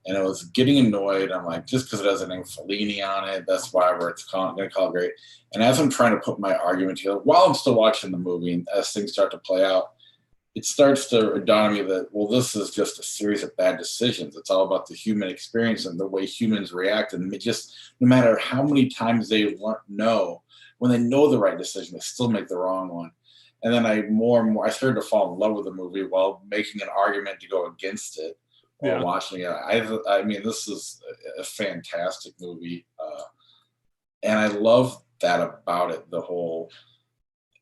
And I was getting annoyed. I'm like, just because it has a name Fellini on it, that's why it's going to call it great. And as I'm trying to put my argument together, while I'm still watching the movie, and as things start to play out, it starts to dawn on me that, well, this is just a series of bad decisions. It's all about the human experience and the way humans react. And it just, no matter how many times they know, when they know the right decision, they still make the wrong one. And then I started to fall in love with the movie while making an argument to go against it. While watching it. I mean, this is a fantastic movie. And I love that about it. The whole,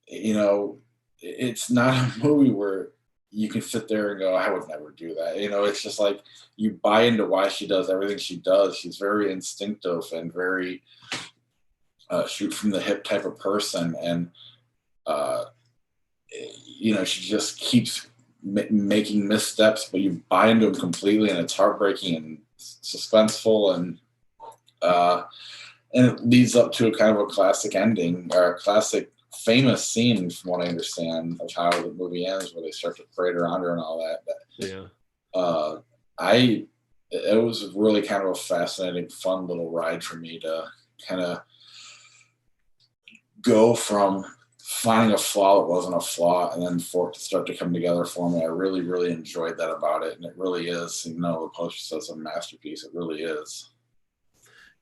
it's not a movie where you can sit there and go, I would never do that. It's just like you buy into why she does everything she does. She's very instinctive and very shoot from the hip type of person. And, she just keeps making missteps, but you buy into them completely, and it's heartbreaking and suspenseful, and it leads up to a kind of a classic ending, or a classic famous scene, from what I understand, of how the movie ends, where they start to parade around her and all that. It was really kind of a fascinating, fun little ride for me to kind of go from finding a flaw that wasn't a flaw, and then for it to start to come together for me. I really, really enjoyed that about it. And it really is, the poster says a masterpiece. It really is.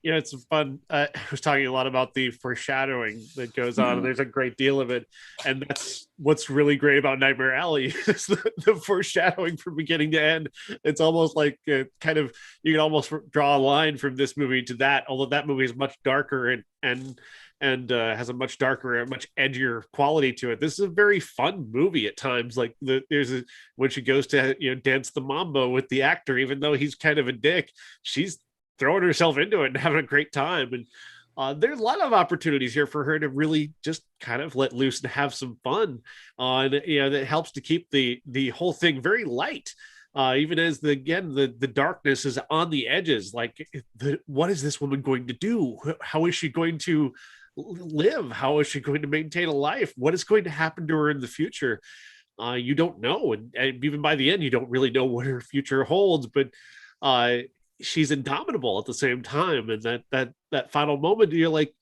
Yeah, it's fun. I was talking a lot about the foreshadowing that goes on, and there's a great deal of it. And that's what's really great about Nightmare Alley is the foreshadowing from beginning to end. It's almost like you can almost draw a line from this movie to that, although that movie is much darker and has a much darker and much edgier quality to it. This is a very fun movie at times. Like when she goes to dance the mambo with the actor, even though he's kind of a dick, she's throwing herself into it and having a great time. And there's a lot of opportunities here for her to really just kind of let loose and have some fun. And that helps to keep the whole thing very light. Even as the darkness is on the edges. Like, what is this woman going to do? How is she going to live? How is she going to maintain a life? What is going to happen to her in the future? You don't know, and even by the end, you don't really know what her future holds. But she's indomitable at the same time, and that final moment, you're like,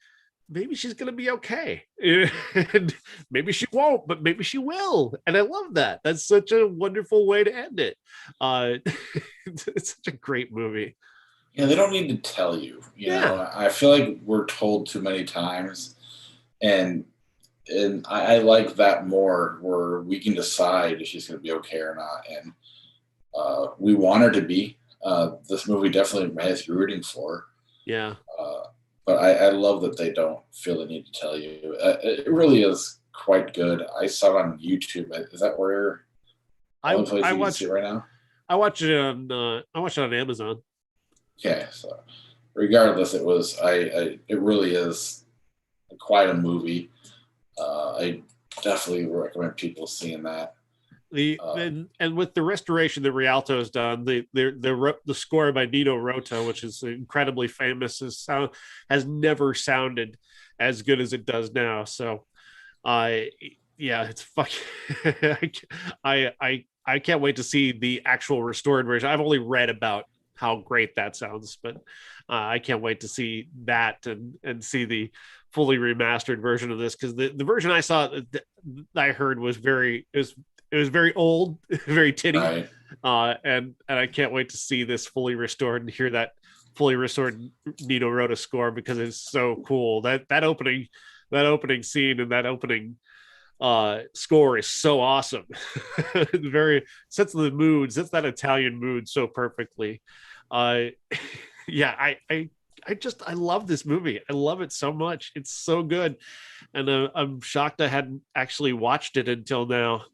maybe she's going to be okay, and maybe she won't, but maybe she will. And I love that. That's such a wonderful way to end it. It's such a great movie. Yeah, they don't need to tell you. I feel like we're told too many times, and I like that more, where we can decide if she's going to be okay or not, and we want her to be. This movie definitely has you rooting for. Yeah. But I love that they don't feel the need to tell you. It really is quite good. I saw it on YouTube. Is that where I watch it right now? I watch it on Amazon. Okay, so regardless, it really is quite a movie. I definitely recommend people seeing that. And with the restoration that Rialto has done, the score by Nino Rota, which is incredibly famous, has never sounded as good as it does now. So, yeah, it's fucking. I can't wait to see the actual restored version. I've only read about how great that sounds, but I can't wait to see that and see the fully remastered version of this, because the version I saw that I heard was it was very old, very tinny, Right. and I can't wait to see this fully restored and hear that fully restored Nino Rota score, because it's so cool. That opening scene and that opening score is so awesome. Very sets that Italian mood so perfectly. Uh, yeah, I love this movie. I love it so much. It's so good, and I'm shocked I hadn't actually watched it until now.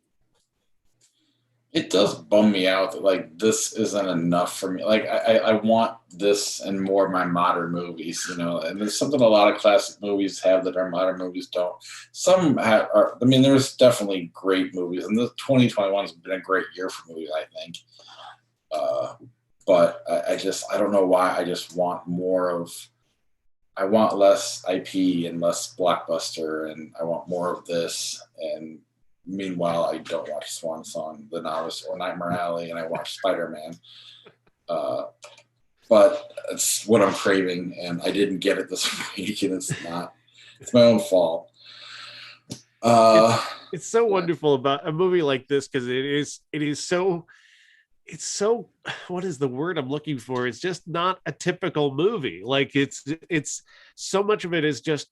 It does bum me out that like this isn't enough for me. Like I want this and more of my modern movies, you know. And there's something a lot of classic movies have that our modern movies don't. Some are. I mean, there's definitely great movies, and the 2021 has been a great year for movies, I think. But I don't know why. I just want more of. I want less IP and less blockbuster, and I want more of this. And meanwhile, I don't watch Swan Song, The Novice, or Nightmare Alley, and I watch Spider-Man. But it's what I'm craving, and I didn't get it this week, and it's my own fault. It's so wonderful about a movie like this, because it's so, what is the word I'm looking for? It's just not a typical movie. Like it's so much of it is just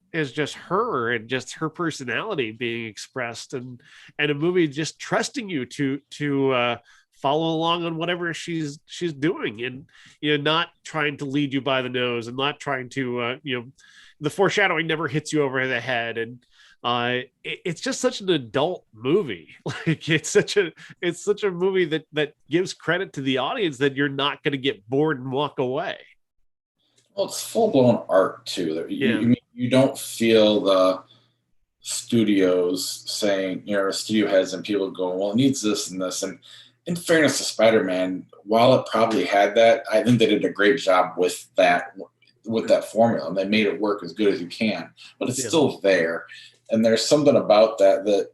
her and just her personality being expressed, and a movie just trusting you to follow along on whatever she's doing, and not trying to lead you by the nose, and not trying to the foreshadowing never hits you over the head, and it's just such an adult movie. Like it's such a movie that gives credit to the audience, that you're not going to get bored and walk away. Well, it's full blown art too. Yeah. You don't feel the studios saying, studio heads and people going, well, it needs this and this. And in fairness to Spider-Man, while it probably had that, I think they did a great job with that formula, and they made it work as good as you can. But it's still there. And there's something about that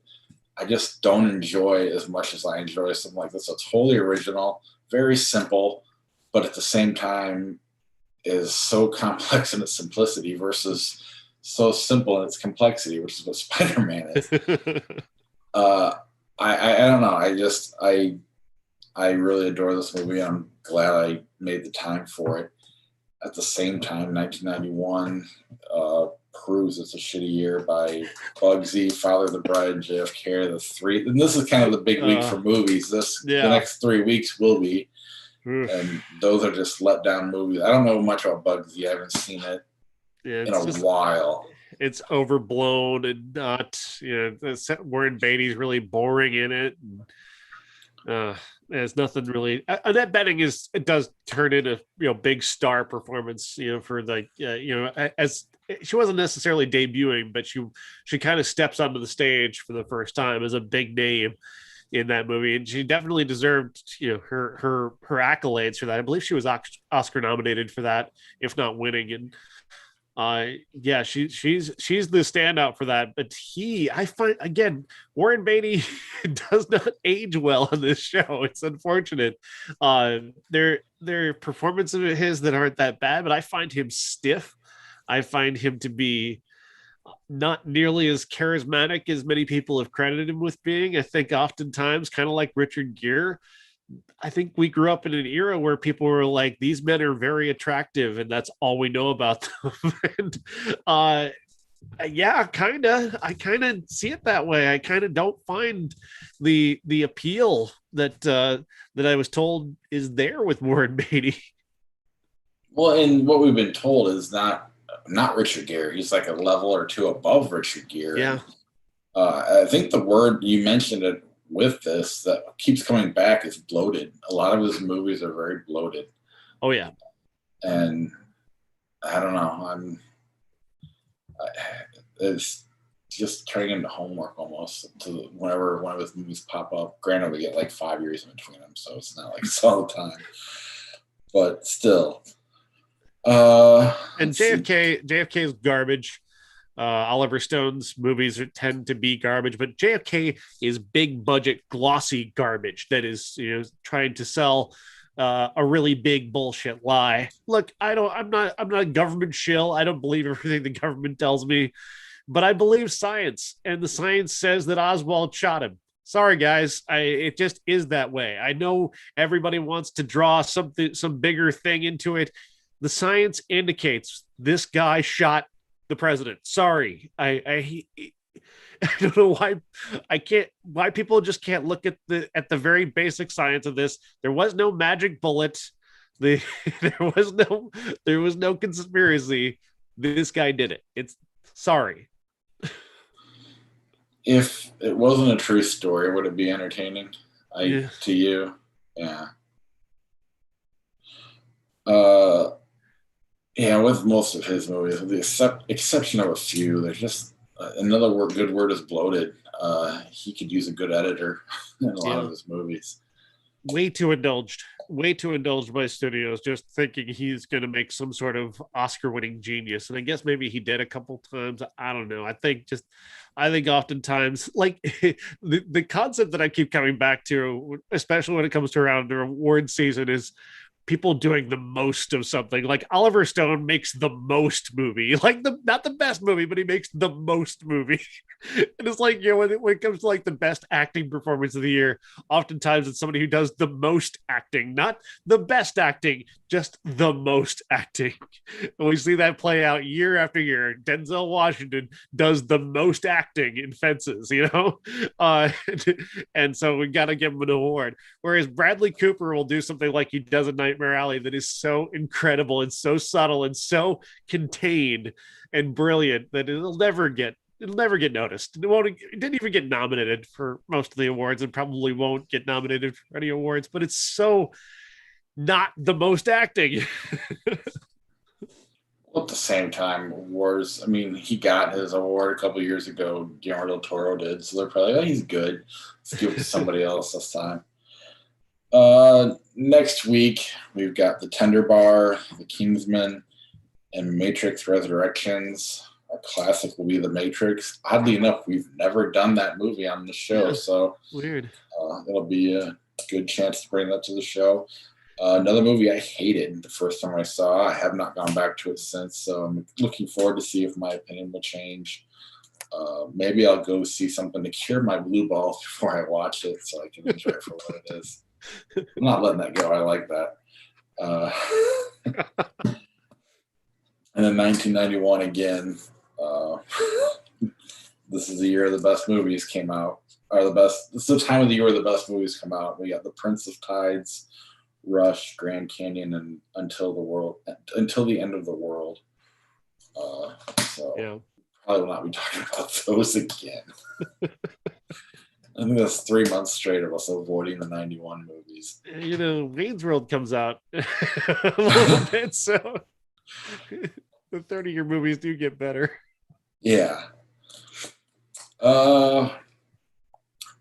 I just don't enjoy as much as I enjoy something like this. It's wholly original, very simple, but at the same time is so complex in its simplicity versus so simple in its complexity, which is what Spider-Man is. I don't know. I really adore this movie. I'm glad I made the time for it. At the same time, 1991 proves it's a shitty year by Bugsy, Father of the Bride, JFK, the three. And this is kind of the big week for movies. The next 3 weeks will be. And those are just let down movies. I don't know much about Bugsy. I haven't seen it in a while. It's overblown and not, Warren Beatty's really boring in it. There's nothing really. Annette Bening it does turn into big star performance, for like as she wasn't necessarily debuting, but she kind of steps onto the stage for the first time as a big name in that movie, and she definitely deserved her accolades for that. I believe she was Oscar nominated for that, if not winning. And she's the standout for that. But I find, again, Warren Beatty does not age well on this show. It's unfortunate. There are performances of his that aren't that bad, but I find him stiff. I find him to be not nearly as charismatic as many people have credited him with being. I think oftentimes, kind of like Richard Gere, I think we grew up in an era where people were like, these men are very attractive, and that's all we know about them. And, I kind of see it that way. I kind of don't find the appeal that I was told is there with Warren Beatty. Well, and what we've been told is not Richard Gere. He's like a level or two above Richard Gere. Yeah. I think the word you mentioned it with this that keeps coming back is bloated. A lot of his movies are very bloated. Oh yeah. And I don't know. It's just turning into homework almost to whenever one of his movies pop up. Granted, we get like 5 years in between them, so it's not like it's all the time. But still. And JFK is garbage. Oliver Stone's movies tend to be garbage, but JFK is big budget, glossy garbage that is, trying to sell a really big bullshit lie. Look, I'm not a government shill. I don't believe everything the government tells me, but I believe science, and the science says that Oswald shot him. Sorry, guys. It just is that way. I know everybody wants to draw some bigger thing into it. The science indicates this guy shot the president. Sorry, I don't know why people just can't look at the very basic science of this. There was no magic bullet. There was no conspiracy. This guy did it. It's sorry. If it wasn't a true story, would it be entertaining? To you? Yeah. Yeah, with most of his movies, with the exception of a few, there's just another good word is bloated. He could use a good editor in a lot of his movies. Way too indulged by studios, just thinking he's going to make some sort of Oscar-winning genius. And I guess maybe he did a couple times. I don't know. I think oftentimes, like the concept that I keep coming back to, especially when it comes to around the award season, is people doing the most of something. Like Oliver Stone makes the most movie, like not the best movie, but he makes the most movie. And it's like, when it comes to like the best acting performance of the year, oftentimes it's somebody who does the most acting, not the best acting, just the most acting. And we see that play out year after year. Denzel Washington does the most acting in Fences, and so we got to give him an award. Whereas Bradley Cooper will do something like he does in Nightmare Alley that is so incredible and so subtle and so contained and brilliant that it'll never get noticed. It didn't even get nominated for most of the awards, and probably won't get nominated for any awards, but it's so not the most acting. Well, at the same time, awards, I mean, he got his award a couple of years ago. Guillermo del Toro did, so they're probably like, he's good. Let's give it to somebody else this time. Next week, we've got The Tender Bar, The Kingsman, and Matrix Resurrections. Our classic will be The Matrix. Oddly enough, we've never done that movie on the show, so weird. It'll be a good chance to bring that to the show. Another movie I hated the first time I saw. I have not gone back to it since, so I'm looking forward to see if my opinion will change. Maybe I'll go see something to cure my blue balls before I watch it, so I can enjoy it for what it is. I'm not letting that go. I like that. And then 1991 again. This is the year the best movies came out. This is the time of the year where the best movies come out. We got The Prince of Tides, Rush, Grand Canyon, and Until the End of the World. So probably will not be talking about those again. I think that's 3 months straight of us avoiding the 91 movies. Wayne's World comes out a little bit, so the 30-year movies do get better. Yeah.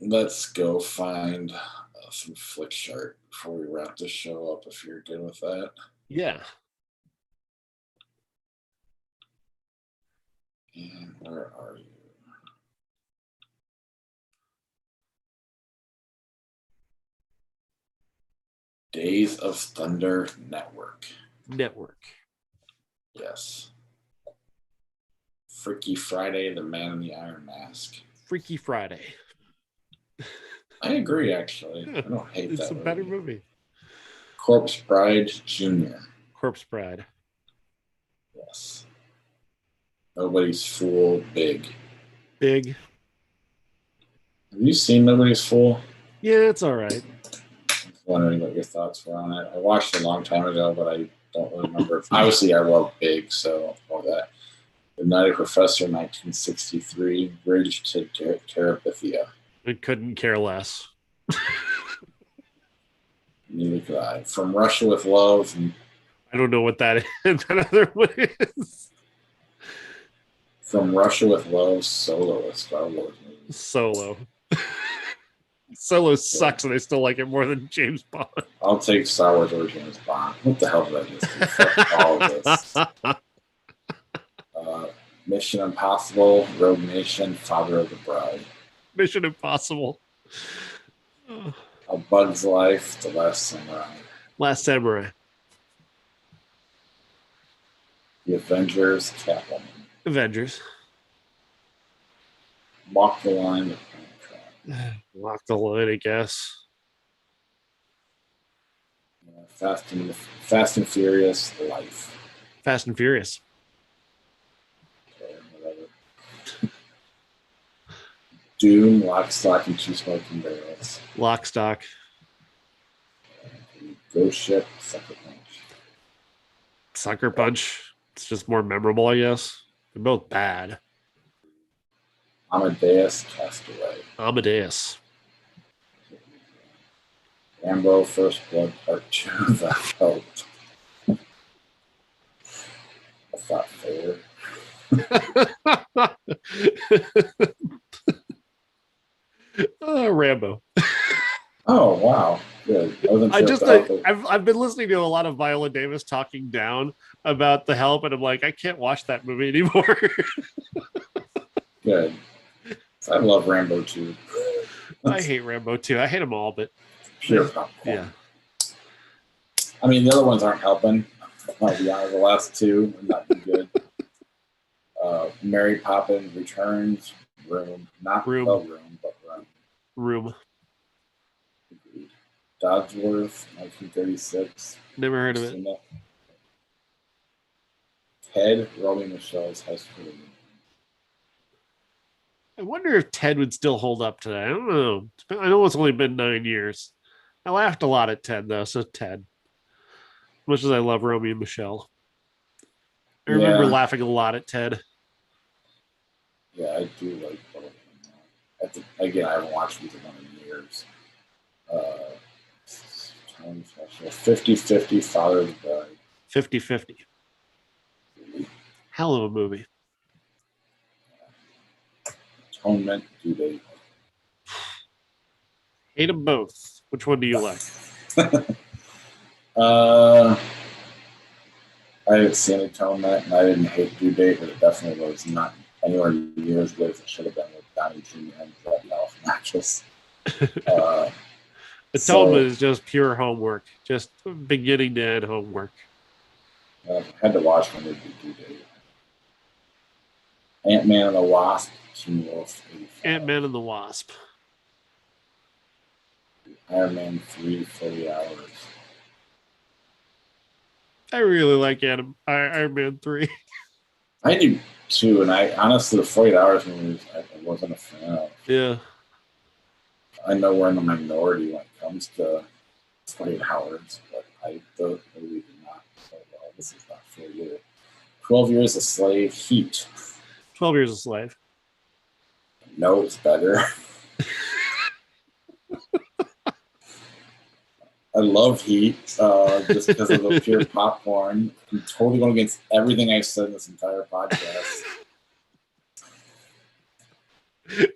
Let's go find some flick chart before we wrap this show up, if you're good with that. Yeah. And where are you? Days of Thunder Network. Yes. Freaky Friday, The Man in the Iron Mask. Freaky Friday. I agree, actually. I don't hate that. It's a better movie. Corpse Bride Jr. Corpse Bride. Yes. Nobody's Fool, Big. Have you seen Nobody's Fool? Yeah, it's all right. I was wondering what your thoughts were on it. I watched it a long time ago, but I don't really remember. Obviously, I love Big, so all that. The Nutty Professor, 1963, Bridge to Terabithia. I couldn't care less. Neither could I. From Russia with Love. I don't know what that is. That other one is. From Russia with Love, Solo, a Star Wars movie. Solo. Solo sucks, and I still like it more than James Bond. I'll take Star Wars or James Bond. What the hell did I just do? Fuck all of this. Mission Impossible, Rogue Nation, Father of the Bride. Mission Impossible. A Bug's Life, The Last Samurai. Last Samurai. The Avengers, Catwoman. Avengers. Walk the Line, The Walk the Line, I guess. Fast and Furious, Life. Fast and Furious. Okay, whatever. Doom, Lock, Stock, and Two Smoking Barrels. Lock, Stock. Ghost Ship, Sucker Punch. Sucker Punch. It's just more memorable, I guess. They're both bad. Amadeus, Castaway. Amadeus. Rambo, First Blood, Part 2, The Help. That's not fair. Rambo. Oh, wow. Good. I've been listening to a lot of Viola Davis talking down about The Help, and I'm like, I can't watch that movie anymore. Good. I love Rambo 2. I hate Rambo 2. I hate them all, but Pure popcorn. Yeah. I mean, the other ones aren't helping. I'll be honest, the last two are not too good. Mary Poppins Returns, Room. Not Room. The Room, but Room. Room. Agreed. Dodsworth, 1936. Never heard of it. Seen that? Ted, Romy Michelle's high school reunion. I wonder if Ted would still hold up today. I don't know. I know it's only been 9 years. I laughed a lot at Ted, though, so Ted. As much as I love Romy and Michelle. I remember laughing a lot at Ted. Yeah, I do like both of them. Again, I haven't watched either one in years. 50-50, Father of the Bride. 50-50. Hell of a movie. Atonement, Due Date. Hate them both. Which one do you like? I haven't seen Atonement, and I didn't hate Due Date, but it definitely was not anywhere near as good as it should have been with Donnie Jr. and Brett Galifianakis. Atonement is just pure homework, just beginning to end homework. I had to watch when they did Due Date. Ant-Man and the Wasp, Teen Wolf, 85. Ant-Man and the Wasp. Iron Man 3, 40 hours. I really like Iron Man 3. I do too, and I honestly, the 48 hours movies, I wasn't a fan of. Yeah. I know we're in the minority when it comes to 48 hours, but the movie did not say, well, this is not for you. 12 Years a Slave, Heat. 12 Years a Slave. No, it's better. I love Heat just because of the pure popcorn. I'm totally going against everything I've said in this entire podcast.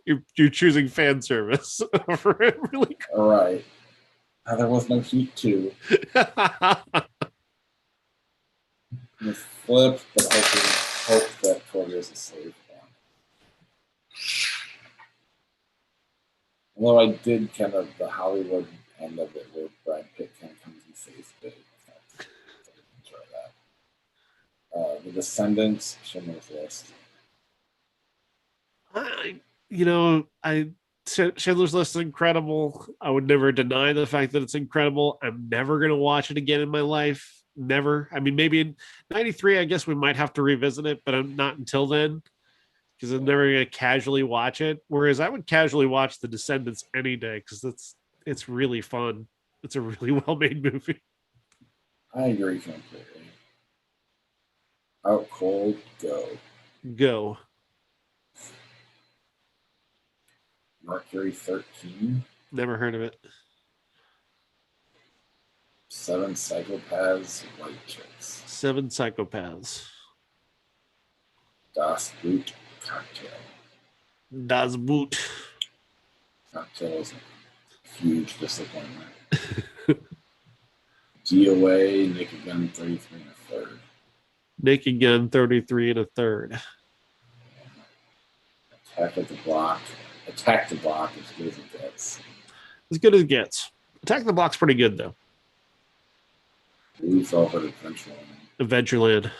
You're choosing fan service over it, really. All right. There was no Heat 2. Flip, but hope that 12 Years a Slave. Although I did kind of the Hollywood end of it where Brad Pitt kind of comes and saves Big. I enjoy that. The Descendants, Schindler's List. Schindler's List is incredible. I would never deny the fact that it's incredible. I'm never going to watch it again in my life. Never. I mean, maybe in 93, I guess we might have to revisit it, but I'm not until then because I'm never going to casually watch it. Whereas I would casually watch The Descendants any day because it's really fun. It's a really well-made movie. I agree completely. Out Cold, Go. Mercury 13. Never heard of it. 7 Psychopaths, White Chicks. 7 Psychopaths. Das Boot, Cocktail. Das Boot. Cocktail is a huge disappointment. DOA, Naked Gun, 33 and a third. Naked Gun, 33 and a third. Attack at the Block. Attack the Block as good as it gets. As good as it gets. Attack the Block's pretty good, though. Blue Velvet Adventureland.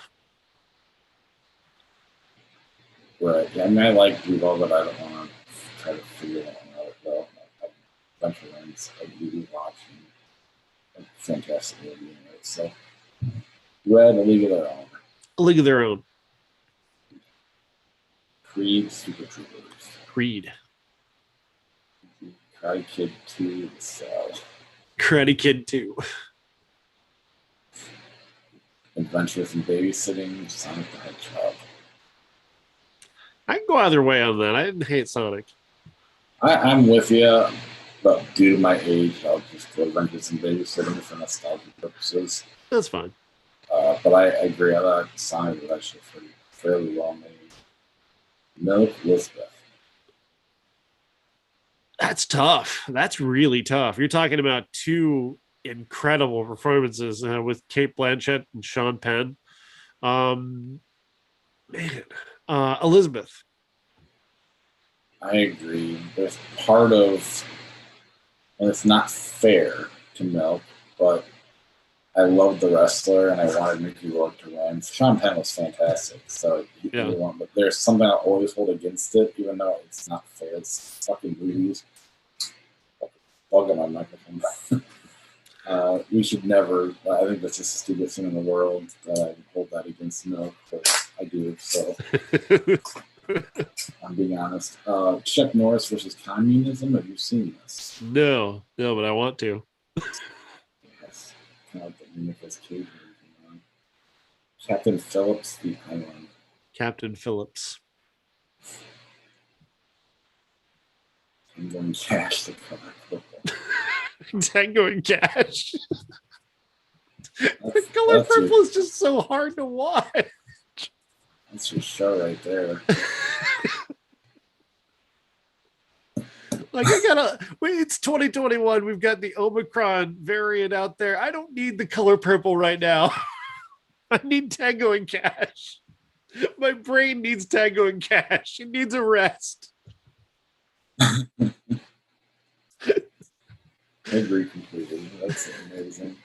Right. Yeah, I mean, I like Blue Velvet. I don't want to try to figure that one out, though. Adventureland's a really watching. A fantastic movie, anyway. So, Red, A League of Their Own. A League of Their Own. Creed, Super Troopers. Creed. Karate Kid 2, The Cell. Karate Kid 2. Adventures in Babysitting, Sonic the Hedgehog. I can go either way on that. I didn't hate Sonic. I'm with you, but due to my age, I'll just go Adventures in Babysitting for nostalgia purposes. That's fine. But I agree. I thought Sonic was actually fairly well made. Milk, Elizabeth. That's tough. That's really tough. You're talking about two incredible performances with Cate Blanchett and Sean Penn. Elizabeth. I agree. There's part of, and it's not fair to Milk, but I love the wrestler and I wanted Mickey Rourke to win. Sean Penn was fantastic, so yeah. But there's something I always hold against it, even though it's not fair. It's fucking movies. Bug on my microphone. We should never. I think that's just the stupidest thing in the world that I hold that against Milk, but I do. So I'm being honest. Chuck Norris versus Communism. Have you seen this? No, but I want to. Yes. Kind of like the Nicolas Cage movie. Captain Phillips, The Island. Captain Phillips. Tango and Cash, The Color Purple. Tango and Cash. The Color Purple is just so hard to watch. That's your show right there. Like, I gotta wait, it's 2021. We've got the Omicron variant out there. I don't need the Color Purple right now. I need Tango and Cash. My brain needs Tango and Cash. It needs a rest. I agree completely. That's amazing.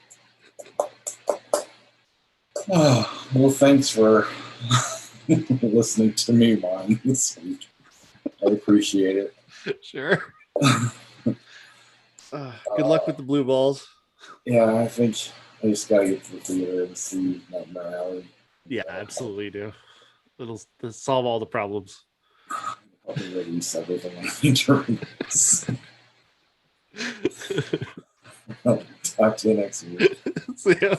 Oh, well, thanks for listening to me whine this week. I appreciate it. Sure. Good luck with the blue balls. Yeah, I think I just gotta get to the theater and see Nightmare Alley. Yeah, absolutely do. It'll solve all the problems. I'll be release everything I need to release. Talk to you next week. See ya.